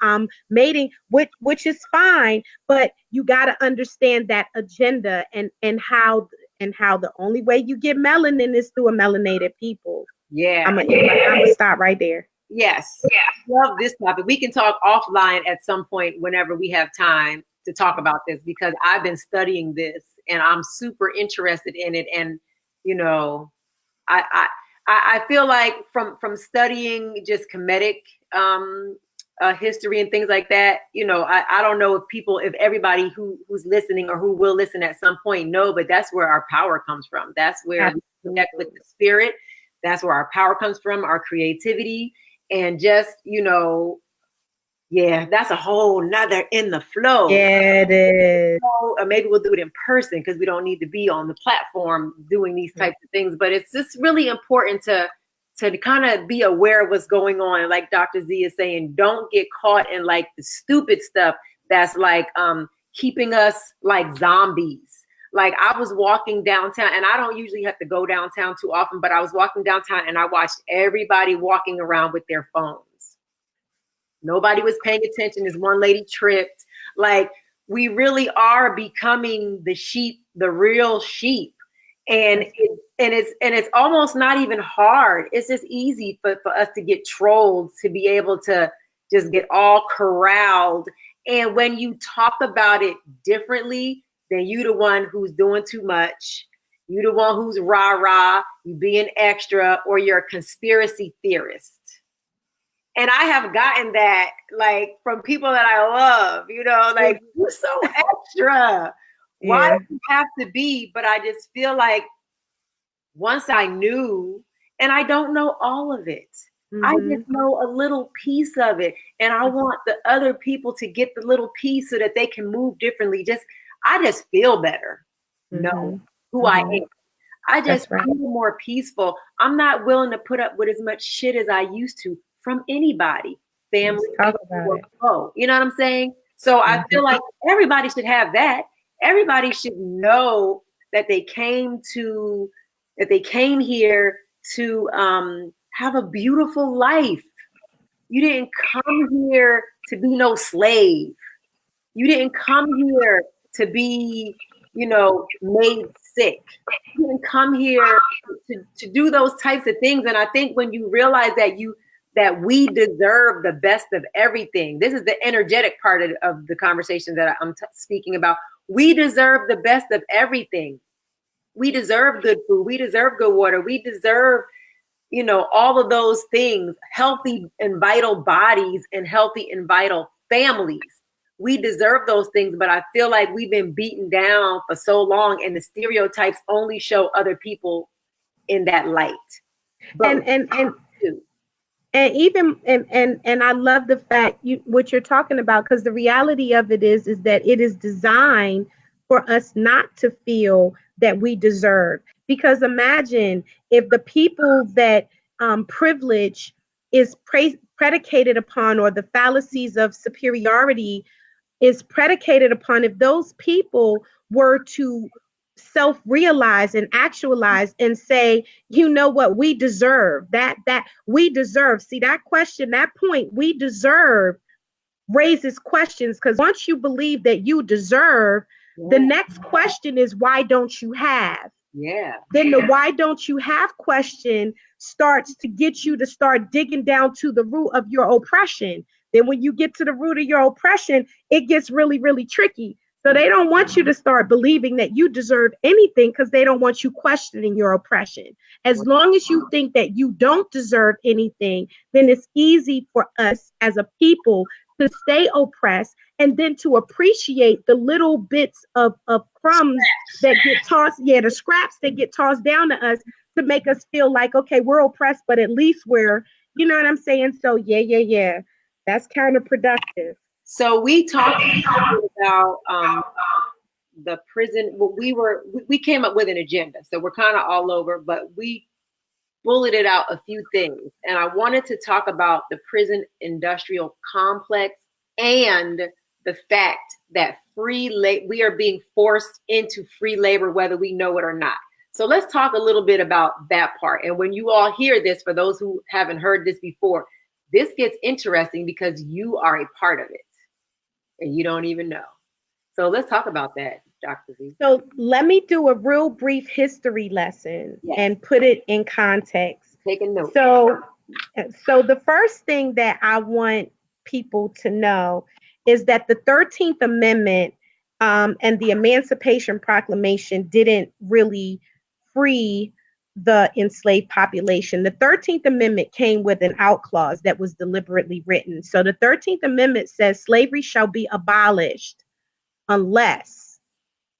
mating, which is fine, but you got to understand that agenda and how the only way you get melanin is through a melanated people. Yeah. I'm gonna stop right there. Yes. Yeah. Love this topic. We can talk offline at some point whenever we have time to talk about this, because I've been studying this and I'm super interested in it. And, you know, I feel like from studying just comedic history and things like that, you know, I don't know if everybody who's listening or who will listen at some point know, but that's where our power comes from. That's where we connect with the spirit. That's where our power comes from, our creativity. And just, you know, yeah, that's a whole nother in the flow. Yeah, it is. Or maybe we'll do it in person because we don't need to be on the platform doing these types of things. But it's just really important to kind of be aware of what's going on. Like Dr. Z is saying, don't get caught in like the stupid stuff that's like keeping us like zombies. Like I was walking downtown, and I don't usually have to go downtown too often, but I was walking downtown and I watched everybody walking around with their phones. Nobody was paying attention. This one lady tripped. Like we really are becoming the sheep, the real sheep. And it's almost not even hard. It's just easy for us to get trolled, to be able to just get all corralled. And when you talk about it differently, then you the one who's doing too much. You the one who's rah-rah, you being extra, or you're a conspiracy theorist. And I have gotten that like from people that I love, you know, like you're so extra. Why do you have to be? But I just feel like once I knew, and I don't know all of it. I just know a little piece of it. And I want the other people to get the little piece so that they can move differently. I just feel better. Know who I am. I just feel more peaceful. I'm not willing to put up with as much shit as I used to from anybody, family, or you know what I'm saying? So I feel like everybody should have that. Everybody should know that they came here to have a beautiful life. You didn't come here to be no slave. You didn't come here to be, you know, made sick. You didn't come here to do those types of things. And I think when you realize that we deserve the best of everything, this is the energetic part of the conversation that I'm speaking about. We deserve the best of everything. We deserve good food. We deserve good water. We deserve, you know, all of those things, healthy and vital bodies and healthy and vital families. We deserve those things, but I feel like we've been beaten down for so long, and the stereotypes only show other people in that light. But and I love the fact what you're talking about, because the reality of it is that it is designed for us not to feel that we deserve. Because imagine if the people that privilege is predicated upon, or the fallacies of superiority is predicated upon, if those people were to self-realize and actualize and say, you know what, we deserve that we deserve. See, that question, that point, we deserve, raises questions, because once you believe that you deserve, the next question is, why don't you have? Then the why don't you have question starts to get you to start digging down to the root of your oppression. Then when you get to the root of your oppression, it gets really, really tricky. So they don't want you to start believing that you deserve anything because they don't want you questioning your oppression. As long as you think that you don't deserve anything, then it's easy for us as a people to stay oppressed and then to appreciate the little bits of crumbs that get tossed, the scraps that get tossed down to us to make us feel like, okay, we're oppressed, but at least we're, you know what I'm saying? So yeah. That's counterproductive. So we talked about the prison. Well, we came up with an agenda, so we're kind of all over, but we bulleted out a few things, and I wanted to talk about the prison industrial complex and the fact that we are being forced into free labor, whether we know it or not. So let's talk a little bit about that part. And when you all hear this, for those who haven't heard this before, this gets interesting because you are a part of it and you don't even know. So let's talk about that, Dr. Z. So let me do a real brief history lesson and put it in context. Take a note. So the first thing that I want people to know is that the 13th Amendment and the Emancipation Proclamation didn't really free the enslaved population. The 13th Amendment came with an out clause that was deliberately written. So the 13th Amendment says slavery shall be abolished unless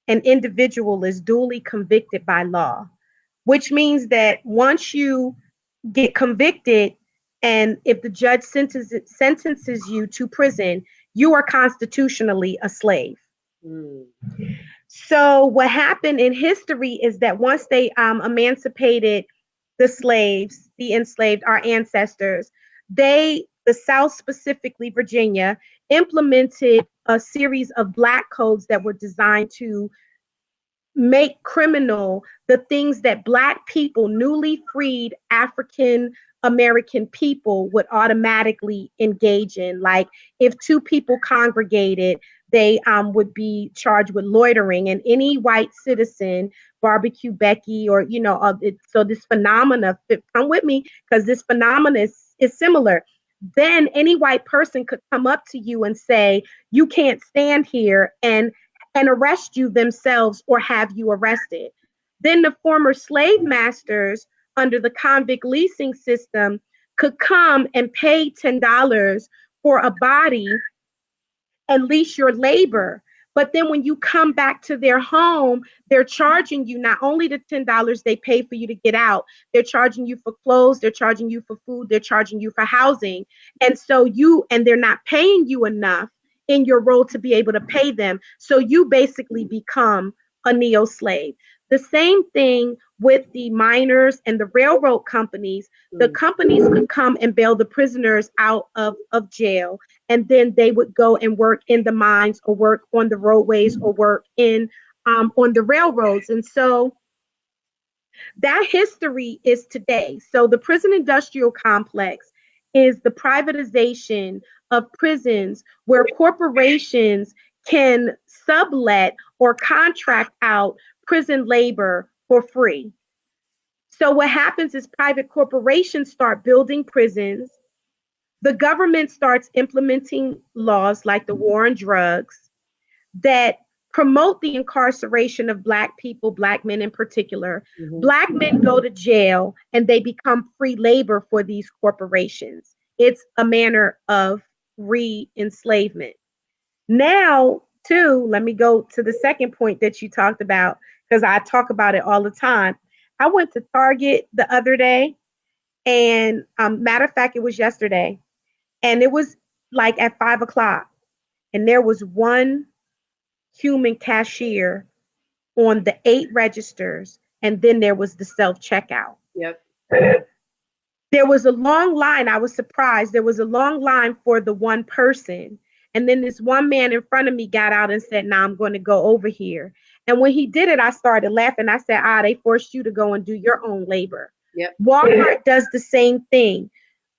an individual is duly convicted by law, which means that once you get convicted and if the judge sentences you to prison, you are constitutionally a slave. So what happened in history is that once they emancipated the slaves, the enslaved, our ancestors, the South, specifically Virginia, implemented a series of black codes that were designed to make criminal the things that black people, newly freed African American people, would automatically engage in. Like if two people congregated, they would be charged with loitering, and any white citizen, barbecue Becky, or so this phenomena, come with me because this phenomena is similar. Then any white person could come up to you and say, you can't stand here, and arrest you themselves or have you arrested. Then the former slave masters under the convict leasing system could come and pay $10 for a body and lease your labor. But then when you come back to their home, they're charging you not only the $10 they pay for you to get out, they're charging you for clothes, they're charging you for food, they're charging you for housing. And so they're not paying you enough in your role to be able to pay them. So you basically become a neo-slave. The same thing with the miners and the railroad companies. The companies could come and bail the prisoners out of jail, and then they would go and work in the mines or work on the roadways or work on the railroads. And so that history is today. So the prison industrial complex is the privatization of prisons where corporations can sublet or contract out prison labor for free. So what happens is private corporations start building prisons. The government starts implementing laws like the war on drugs that promote the incarceration of Black people, Black men in particular. Black men go to jail and they become free labor for these corporations. It's a manner of re-enslavement. Now, too, let me go to the second point that you talked about, because I talk about it all the time. I went to Target the other day, and matter of fact, it was yesterday, and it was like at 5 o'clock, and there was one human cashier on the 8 registers, and then there was the self-checkout. Yep. There was a long line. I was surprised. There was a long line for the one person. And then this one man in front of me got out and said, "Now I'm going to go over here." And when he did it, I started laughing. I said, they forced you to go and do your own labor. Yep. Walmart does the same thing.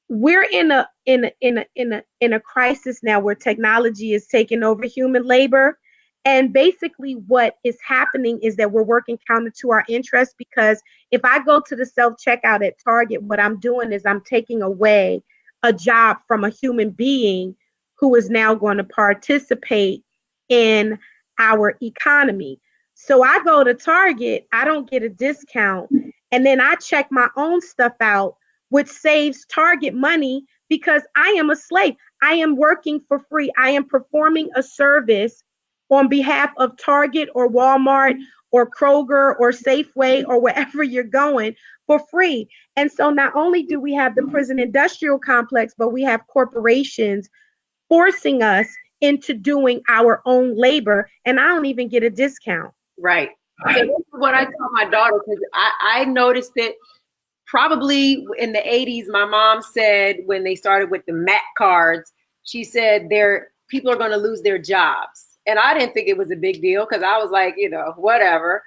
We're in a crisis now where technology is taking over human labor. And basically what is happening is that we're working counter to our interests, because if I go to the self-checkout at Target, what I'm doing is I'm taking away a job from a human being who is now going to participate in our economy. So I go to Target, I don't get a discount, and then I check my own stuff out, which saves Target money because I am a slave. I am working for free. I am performing a service on behalf of Target or Walmart or Kroger or Safeway or wherever you're going for free. And so not only do we have the prison industrial complex, but we have corporations forcing us into doing our own labor, and I don't even get a discount. Right. So this is what I tell my daughter, because I noticed it probably in the 80s. My mom said when they started with the MAC cards, she said people are going to lose their jobs. And I didn't think it was a big deal because I was like, whatever.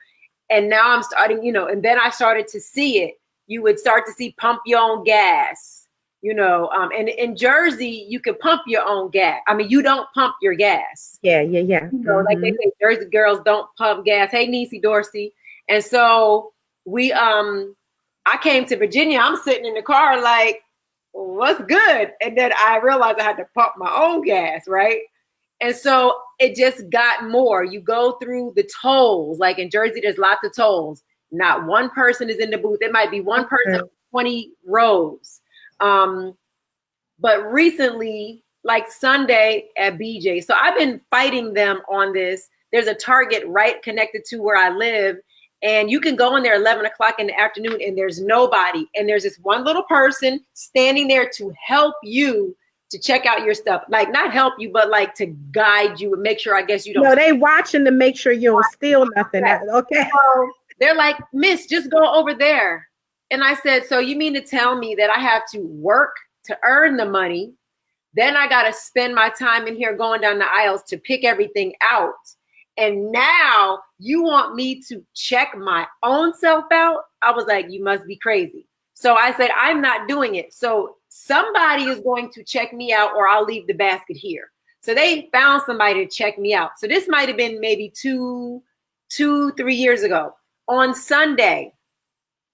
And now I'm starting, and then I started to see it. You would start to see pump your own gas. And in Jersey, you can pump your own gas. I mean, you don't pump your gas. Yeah. Like they say, Jersey girls don't pump gas. Hey, Niecys Dorsey. And so I came to Virginia. I'm sitting in the car like, what's good? And then I realized I had to pump my own gas, right? And so it just got more. You go through the tolls. Like in Jersey, there's lots of tolls. Not one person is in the booth. It might be one person, 20 rows. But recently, like Sunday at BJ, so I've been fighting them on this. There's a Target right connected to where I live, and you can go in there 11 o'clock in the afternoon and there's nobody. And there's this one little person standing there to help you to check out your stuff. Like not help you, but like to guide you and make sure, I guess you don't. No, they watching to make sure you don't steal nothing. Okay. So they're like, Miss, just go over there. And I said, so you mean to tell me that I have to work to earn the money? Then I got to spend my time in here going down the aisles to pick everything out. And now you want me to check my own self out? I was like, you must be crazy. So I said, I'm not doing it. So somebody is going to check me out or I'll leave the basket here. So they found somebody to check me out. So this might have been maybe 3 years ago. On Sunday,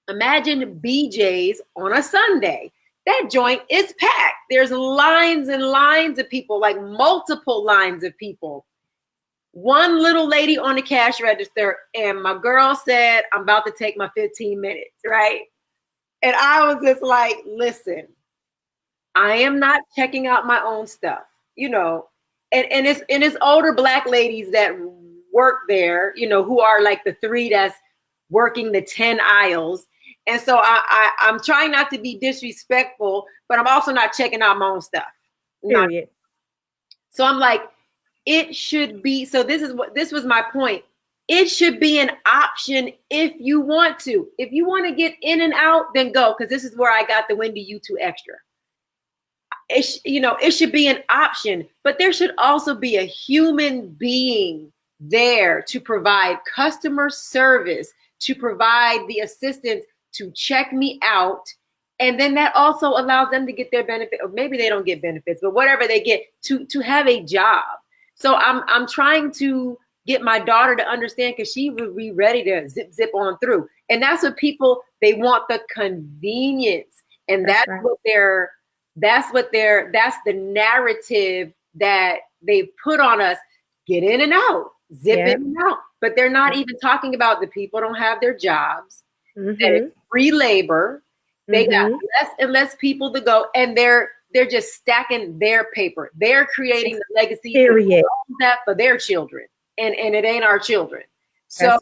imagine BJ's on a Sunday. That joint is packed. There's lines and lines of people, like multiple lines of people. One little lady on the cash register, and my girl said, I'm about to take my 15 minutes, right? And I was just like, listen, I am not checking out my own stuff, and it's older Black ladies that work there, who are like the 3 that's working the 10 aisles. And so I'm trying not to be disrespectful, but I'm also not checking out my own stuff. Period. So I'm like, it should be. So this was my point. It should be an option if you want to. If you want to get in and out, then go. Because this is where I got the Wendy U2 extra. It should be an option, but there should also be a human being there to provide customer service, to provide the assistance to check me out. And then that also allows them to get their benefit, or maybe they don't get benefits, but whatever they get to have a job. So I'm trying to get my daughter to understand, because she would be ready to zip on through. And that's what they want, the convenience. And that's the narrative that they put on us. Get in and out, zip in and out. But they're not even talking about the people don't have their jobs. That it's free labor. They got less and less people to go, and they're just stacking their paper. They're creating the legacy for their children, and it ain't our children. So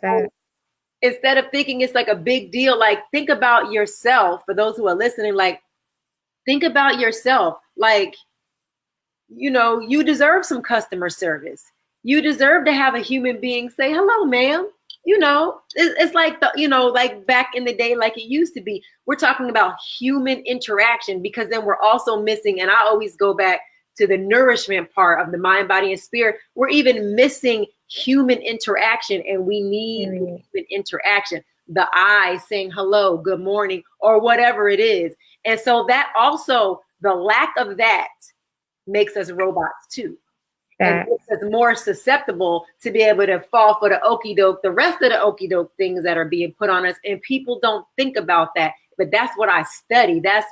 instead of thinking it's like a big deal, like think about yourself. For those who are listening, like think about yourself. Like, you deserve some customer service. You deserve to have a human being say, hello, ma'am. It's like like back in the day, like it used to be. We're talking about human interaction, because then we're also missing, and I always go back to the nourishment part of the mind, body, and spirit. We're even missing human interaction, and we need human interaction. The eyes saying hello, good morning, or whatever it is. And so that also, the lack of that makes us robots too. And makes us more susceptible to be able to fall for the okie doke, the rest of the okie doke things that are being put on us. And people don't think about that. But that's what I study. That's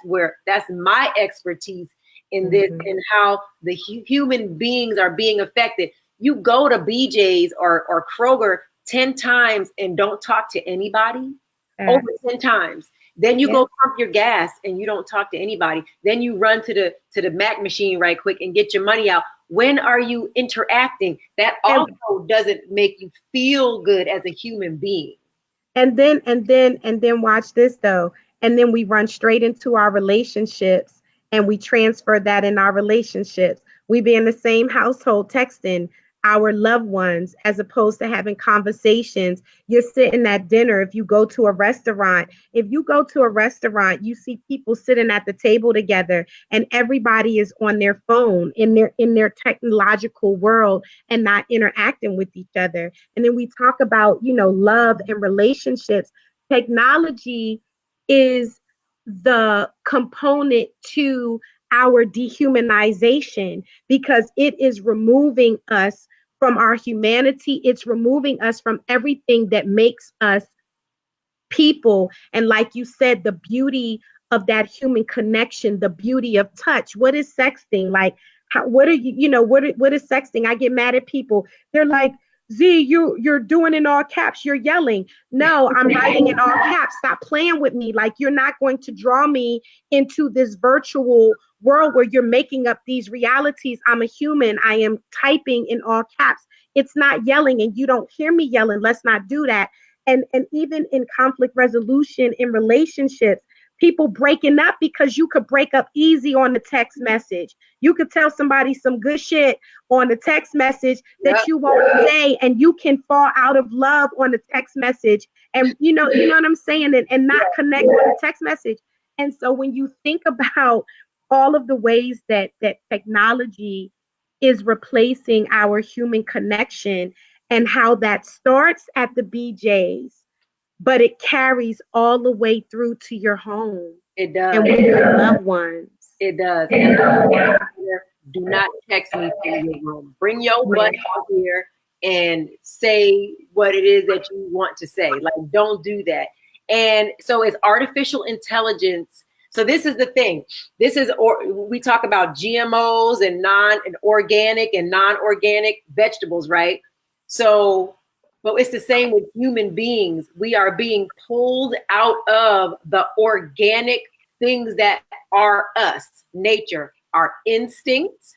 my expertise, in this, and how the human beings are being affected. You go to BJ's or Kroger 10 times and don't talk to anybody, over 10 times. Then you go pump your gas and you don't talk to anybody. Then you run to the Mac machine right quick and get your money out. When are you interacting? That also doesn't make you feel good as a human being. And then watch this though. And then we run straight into our relationships and we transfer that in our relationships. We be in the same household texting our loved ones as opposed to having conversations. You're sitting at dinner. If you go to a restaurant, you see people sitting at the table together and everybody is on their phone in their technological world and not interacting with each other. And then we talk about, love and relationships. Technology is the component to our dehumanization because it is removing us from our humanity. It's removing us from everything that makes us people. And like you said, the beauty of that human connection, the beauty of touch. What is sexting? Like, what are you, what is sexting? I get mad at people. They're like, Z, you're doing in all caps. You're yelling. No, I'm writing in all caps. Stop playing with me. Like, you're not going to draw me into this virtual world where you're making up these realities. I'm a human. I am typing in all caps. It's not yelling, and you don't hear me yelling. Let's not do that. And even in conflict resolution in relationships, people breaking up because you could break up easy on the text message. You could tell somebody some good shit on the text message that you won't say, and you can fall out of love on the text message, and you know what I'm saying, and not connect on the text message. And so when you think about all of the ways that technology is replacing our human connection and how that starts at the BJ's, but it carries all the way through to your home. It does. And with your loved ones. It does. Do not text me from your room. Bring your butt out here and say what it is that you want to say. Like, don't do that. And so it's artificial intelligence. So this is the thing. We talk about GMOs and organic and non-organic vegetables, right? So, but it's the same with human beings. We are being pulled out of the organic things that are us, nature, our instincts,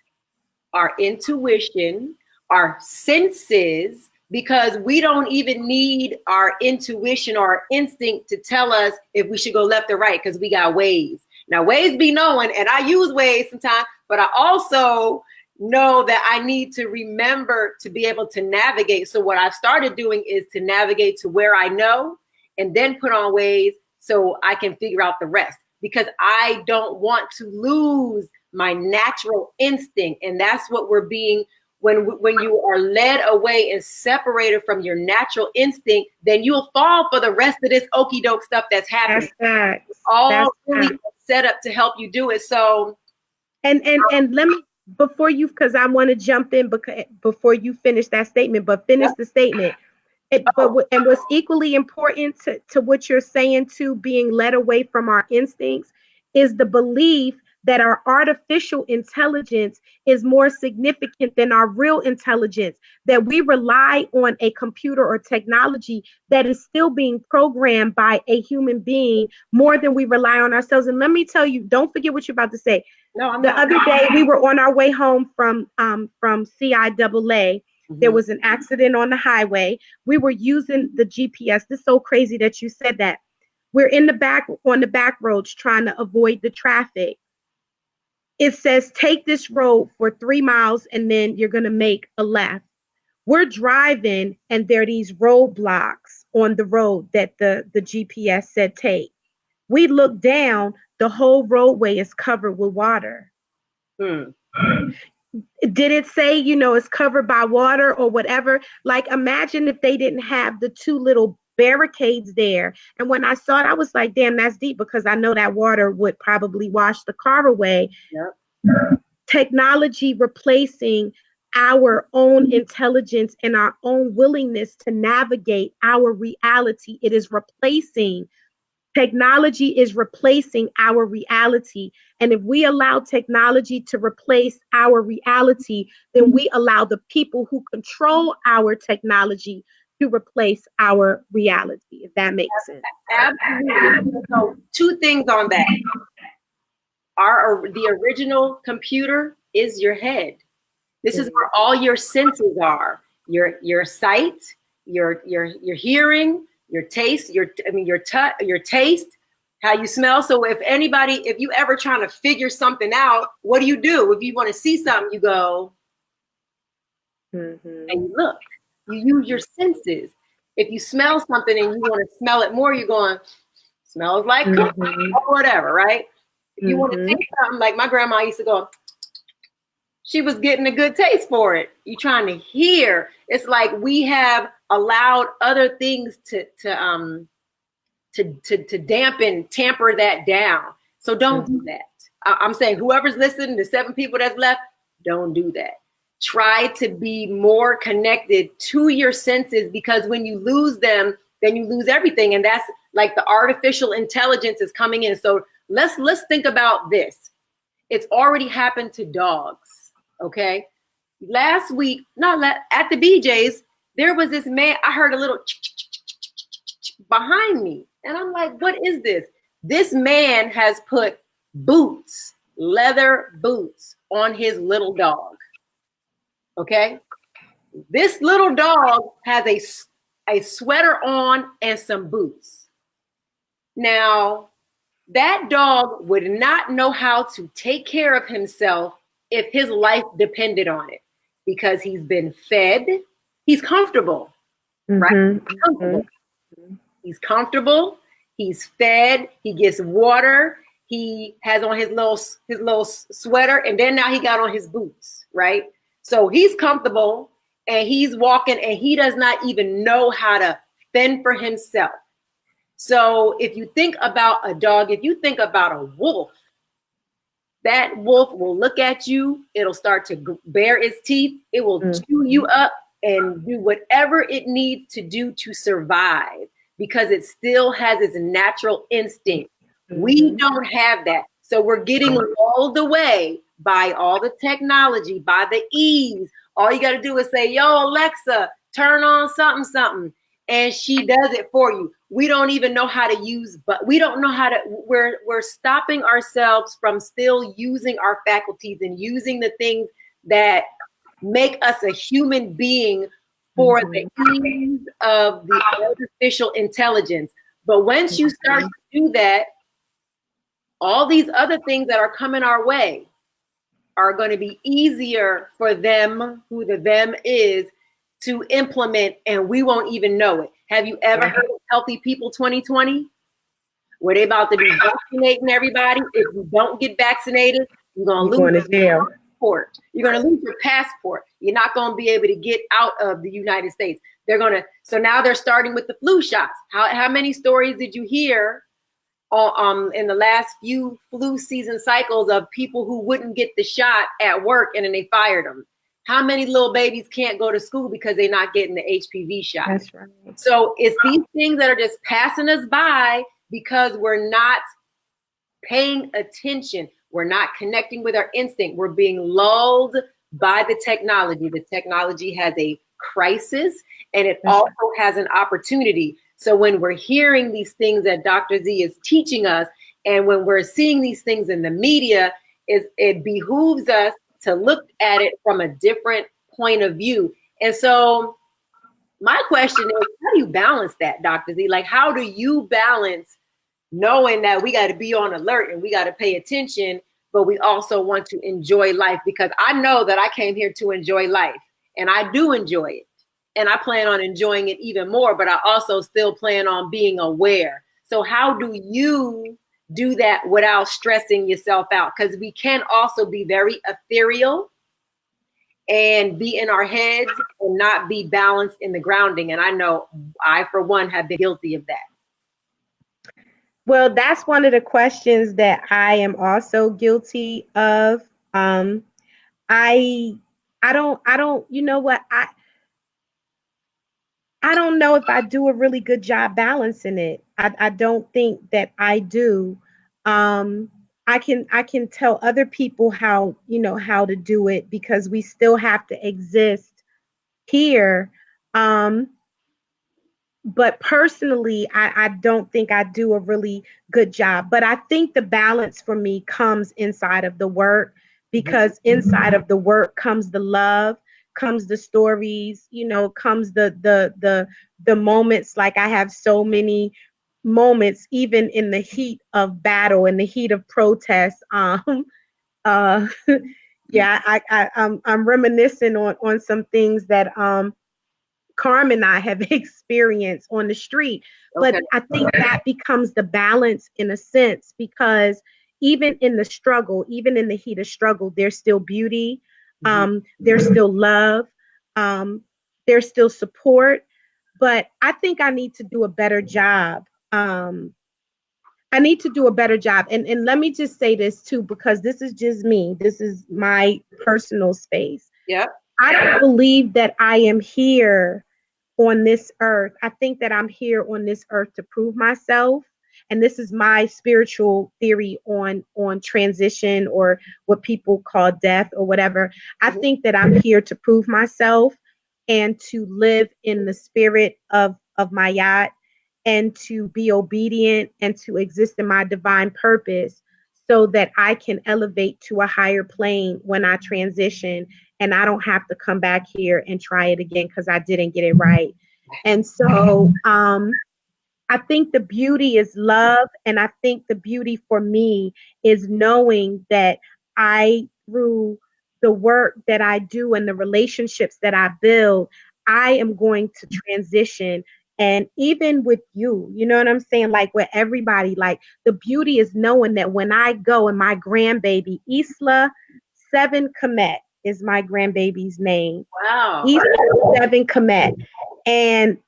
our intuition, our senses, because we don't even need our intuition or our instinct to tell us if we should go left or right, because we got Waze. Now, Waze be knowing, and I use Waze sometimes, but I also know that I need to remember to be able to navigate. So what I've started doing is to navigate to where I know and then put on Waze so I can figure out the rest, because I don't want to lose my natural instinct. And that's what we're being, when you are led away and separated from your natural instinct, then you'll fall for the rest of this okie doke stuff that's happening. It's all really set up to help you do it. So, and let me, before you, because I want to jump in before you finish that statement, but finish the statement. And what's equally important to what you're saying, to being led away from our instincts, is the belief that our artificial intelligence is more significant than our real intelligence, that we rely on a computer or technology that is still being programmed by a human being more than we rely on ourselves. And let me tell you, don't forget what you're about to say. The other day, we were on our way home from CIAA. There was an accident on the highway. We were using the GPS. This is so crazy that you said that. We're on the back roads trying to avoid the traffic. It says, take this road for 3 miles and then you're going to make a left. We're driving and there are these roadblocks on the road that the GPS said take. We look down, the whole roadway is covered with water. Did it say, it's covered by water or whatever? Like, imagine if they didn't have the 2 little barricades there. And when I saw it, I was like, damn, that's deep, because I know that water would probably wash the car away. Yep. Technology replacing our own intelligence and our own willingness to navigate our reality. It is replacing Technology is replacing our reality. And if we allow technology to replace our reality, then we allow the people who control our technology to replace our reality, if that makes sense. Absolutely. So, two things on that. The original computer is your head. This is where all your senses are. Your sight, your hearing, your taste, your touch, your taste, how you smell. So if you ever trying to figure something out, what do? If you want to see something, you go and you look. You use your senses. If you smell something and you want to smell it more, you're going, smells like cookie or whatever, right? If you want to taste something, like my grandma used to go, she was getting a good taste for it. You trying to hear. It's like we have allowed other things to dampen, tamper that down. So don't do that. I'm saying whoever's listening, the 7 people that's left, don't do that. Try to be more connected to your senses, because when you lose them, then you lose everything. And that's like the artificial intelligence is coming in. So let's think about this. It's already happened to dogs. Okay. Last week, at the BJ's, there was this man. I heard a little behind me. And I'm like, what is this? This man has put boots, leather boots, on his little dog. Okay. This little dog has a sweater on and some boots. Now, that dog would not know how to take care of himself if his life depended on it, because he's been fed. He's comfortable, right? He's comfortable. He's comfortable. He's fed. He gets water. He has on his little sweater, and then now he got on his boots, right? So he's comfortable and he's walking, and he does not even know how to fend for himself. So if you think about a dog, if you think about a wolf, that wolf will look at you. It'll start to bare its teeth. It will chew you up and do whatever it needs to do to survive, because it still has its natural instinct. We don't have that. So we're getting lulled away by all the technology, by the ease. All you got to do is say, yo, Alexa, turn on something, something. And she does it for you. We don't even know how to use, but we don't know how to, we're stopping ourselves from still using our faculties and using the things that make us a human being for the ease of the artificial intelligence. But once you start to do that, all these other things that are coming our way are going to be easier for them, who the them is, to implement, and we won't even know it. Have you ever heard of Healthy People 2020? Where they about to be vaccinating everybody. If you don't get vaccinated, you're going to lose your passport. You're going to lose your passport. You're not going to be able to get out of the United States. So now they're starting with the flu shots. How many stories did you hear in the last few flu season cycles of people who wouldn't get the shot at work and then they fired them? How many little babies can't go to school because they're not getting the HPV shot? That's right. So it's these things that are just passing us by because we're not paying attention. We're not connecting with our instinct. We're being lulled by the technology. The technology has a crisis, and it also has an opportunity. So when we're hearing these things that Dr. Z is teaching us, and when we're seeing these things in the media, it behooves us to look at it from a different point of view. And so my question is, how do you balance that, Dr. Z? Like, how do you balance knowing that we got to be on alert and we got to pay attention, but we also want to enjoy life? Because I know that I came here to enjoy life, and I do enjoy it. And I plan on enjoying it even more, but I also still plan on being aware. So how do you do that without stressing yourself out? Because we can also be very ethereal and be in our heads and not be balanced in the grounding. And I know I, for one, have been guilty of that. Well, that's one of the questions that I am also guilty of. I don't, you know what? I don't know if I do a really good job balancing it. I don't think that I do. Um, I can tell other people how, how to do it because we still have to exist here. Um, but personally, I don't think I do a really good job. But I think the balance for me comes inside of the work, because inside of the work comes the love, comes the stories, comes the moments. Like, I have so many moments, even in the heat of battle, in the heat of protest. Uh, yeah, I'm reminiscing on some things that Carm and I have experienced on the street. But Okay. I think that becomes the balance in a sense, because even in the struggle, even in the heat of struggle, there's still beauty, there's still love, um, there's still support. But I think I need to do a better job. I need to do a better job. And let me just say this too, because this is just me. This is my personal space. Yeah. I don't believe that I am here on this earth. I think that I'm here on this earth to prove myself. And this is my spiritual theory on transition, or what people call death or whatever. I think that I'm here to prove myself and to live in the spirit of my yacht, and to be obedient and to exist in my divine purpose, so that I can elevate to a higher plane when I transition, and I don't have to come back here and try it again because I didn't get it right. And so I think the beauty is love. And I think the beauty for me is knowing that through the work that I do and the relationships that I build, I am going to transition. And even with you know what I'm saying? Like, with everybody, like, the beauty is knowing that when I go, and my grandbaby, Isla Seven Komet is my grandbaby's name. Wow. Isla Seven Komet. And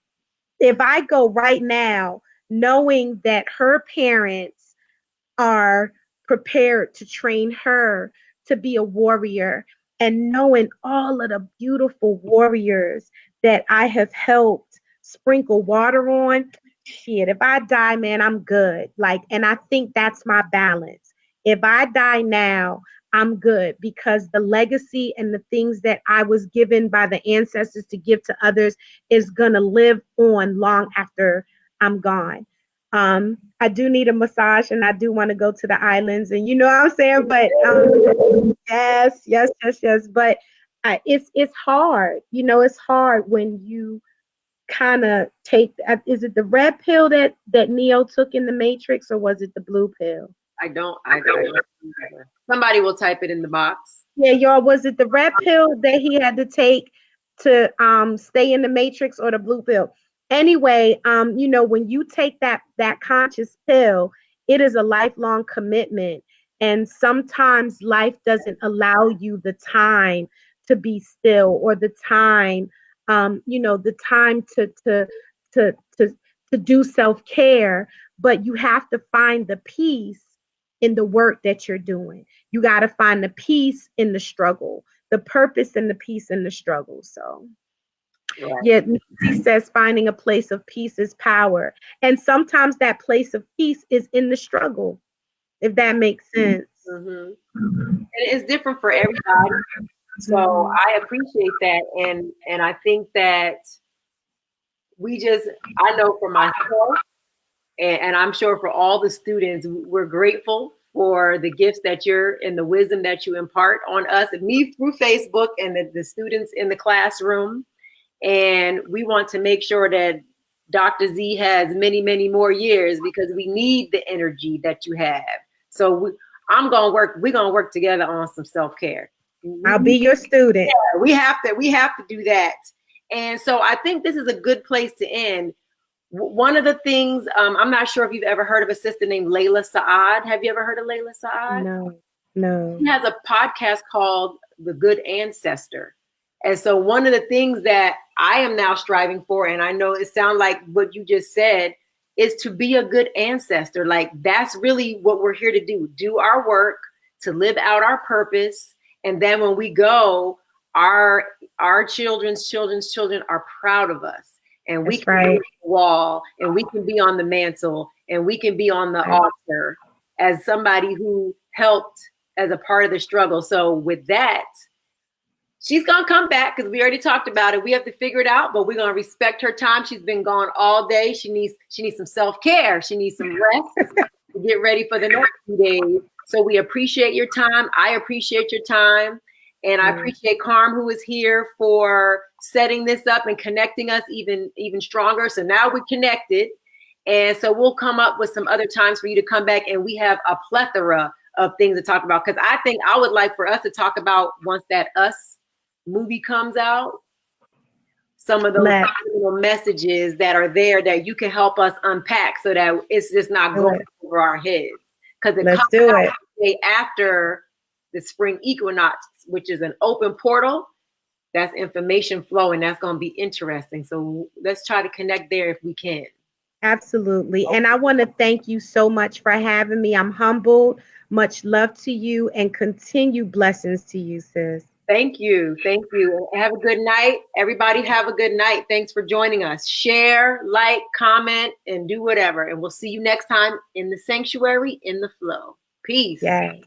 if I go right now, knowing that her parents are prepared to train her to be a warrior, and knowing all of the beautiful warriors that I have helped sprinkle water on, shit, if I die, man, I'm good. Like, and I think that's my balance. If I die now, I'm good, because the legacy and the things that I was given by the ancestors to give to others is going to live on long after I'm gone. I do need a massage, and I do want to go to the islands, and you know what I'm saying. But yes, yes, yes, yes. But it's hard. It's hard when you kind of take. Is it the red pill that Neo took in the Matrix, or was it the blue pill? I don't remember. Somebody will type it in the box. Yeah, y'all, was it the red pill that he had to take to stay in the matrix, or the blue pill? Anyway, when you take that conscious pill, it is a lifelong commitment. And sometimes life doesn't allow you the time to be still, or the time, the time to to to do self-care, but you have to find the peace in the work that you're doing. You got to find the peace in the struggle, the purpose and the peace in the struggle. So, Right. yeah, he says finding a place of peace is power. And sometimes that place of peace is in the struggle, if that makes sense. Mm-hmm. And it's different for everybody. So I appreciate that. And I think that I know for myself, and I'm sure for all the students, we're grateful for the gifts that you're and the wisdom that you impart on us and me through Facebook, and the students in the classroom. And we want to make sure that Dr. Z has many, many more years, because we need the energy that you have. So we're going to work together on some self-care. I'll be your student. Yeah, we have to do that. And so I think this is a good place to end. One of the things, I'm not sure if you've ever heard of a sister named Layla Saad. Have you ever heard of Layla Saad? No. She has a podcast called The Good Ancestor. And so one of the things that I am now striving for, and I know it sounds like what you just said, is to be a good ancestor. Like, that's really what we're here to do our work, to live out our purpose. And then when we go, our children's children's children are proud of us. and we That's can be right. on the wall, and we can be on the mantle, and we can be on the altar as somebody who helped as a part of the struggle. So with that, she's going to come back because we already talked about it. We have to figure it out, but we're going to respect her time. She's been gone all day. She needs some self-care. She needs some rest to get ready for the next few days. So we appreciate your time. I appreciate your time. And I appreciate Carm, who is here, for setting this up and connecting us even stronger. So now we're connected. And so we'll come up with some other times for you to come back. And we have a plethora of things to talk about. Because I think I would like for us to talk about, once that Us movie comes out, some of those little messages that are there that you can help us unpack so that it's just not going over our heads. Because it comes out the day after the spring equinox, which is an open portal. That's information flow, and that's going to be interesting. So let's try to connect there if we can. Absolutely. And I want to thank you so much for having me. I'm humbled. Much love to you, and continued blessings to you, sis. Thank you. Thank you. Have a good night. Everybody have a good night. Thanks for joining us. Share, like, comment, and do whatever. And we'll see you next time in the sanctuary, in the flow. Peace. Yay.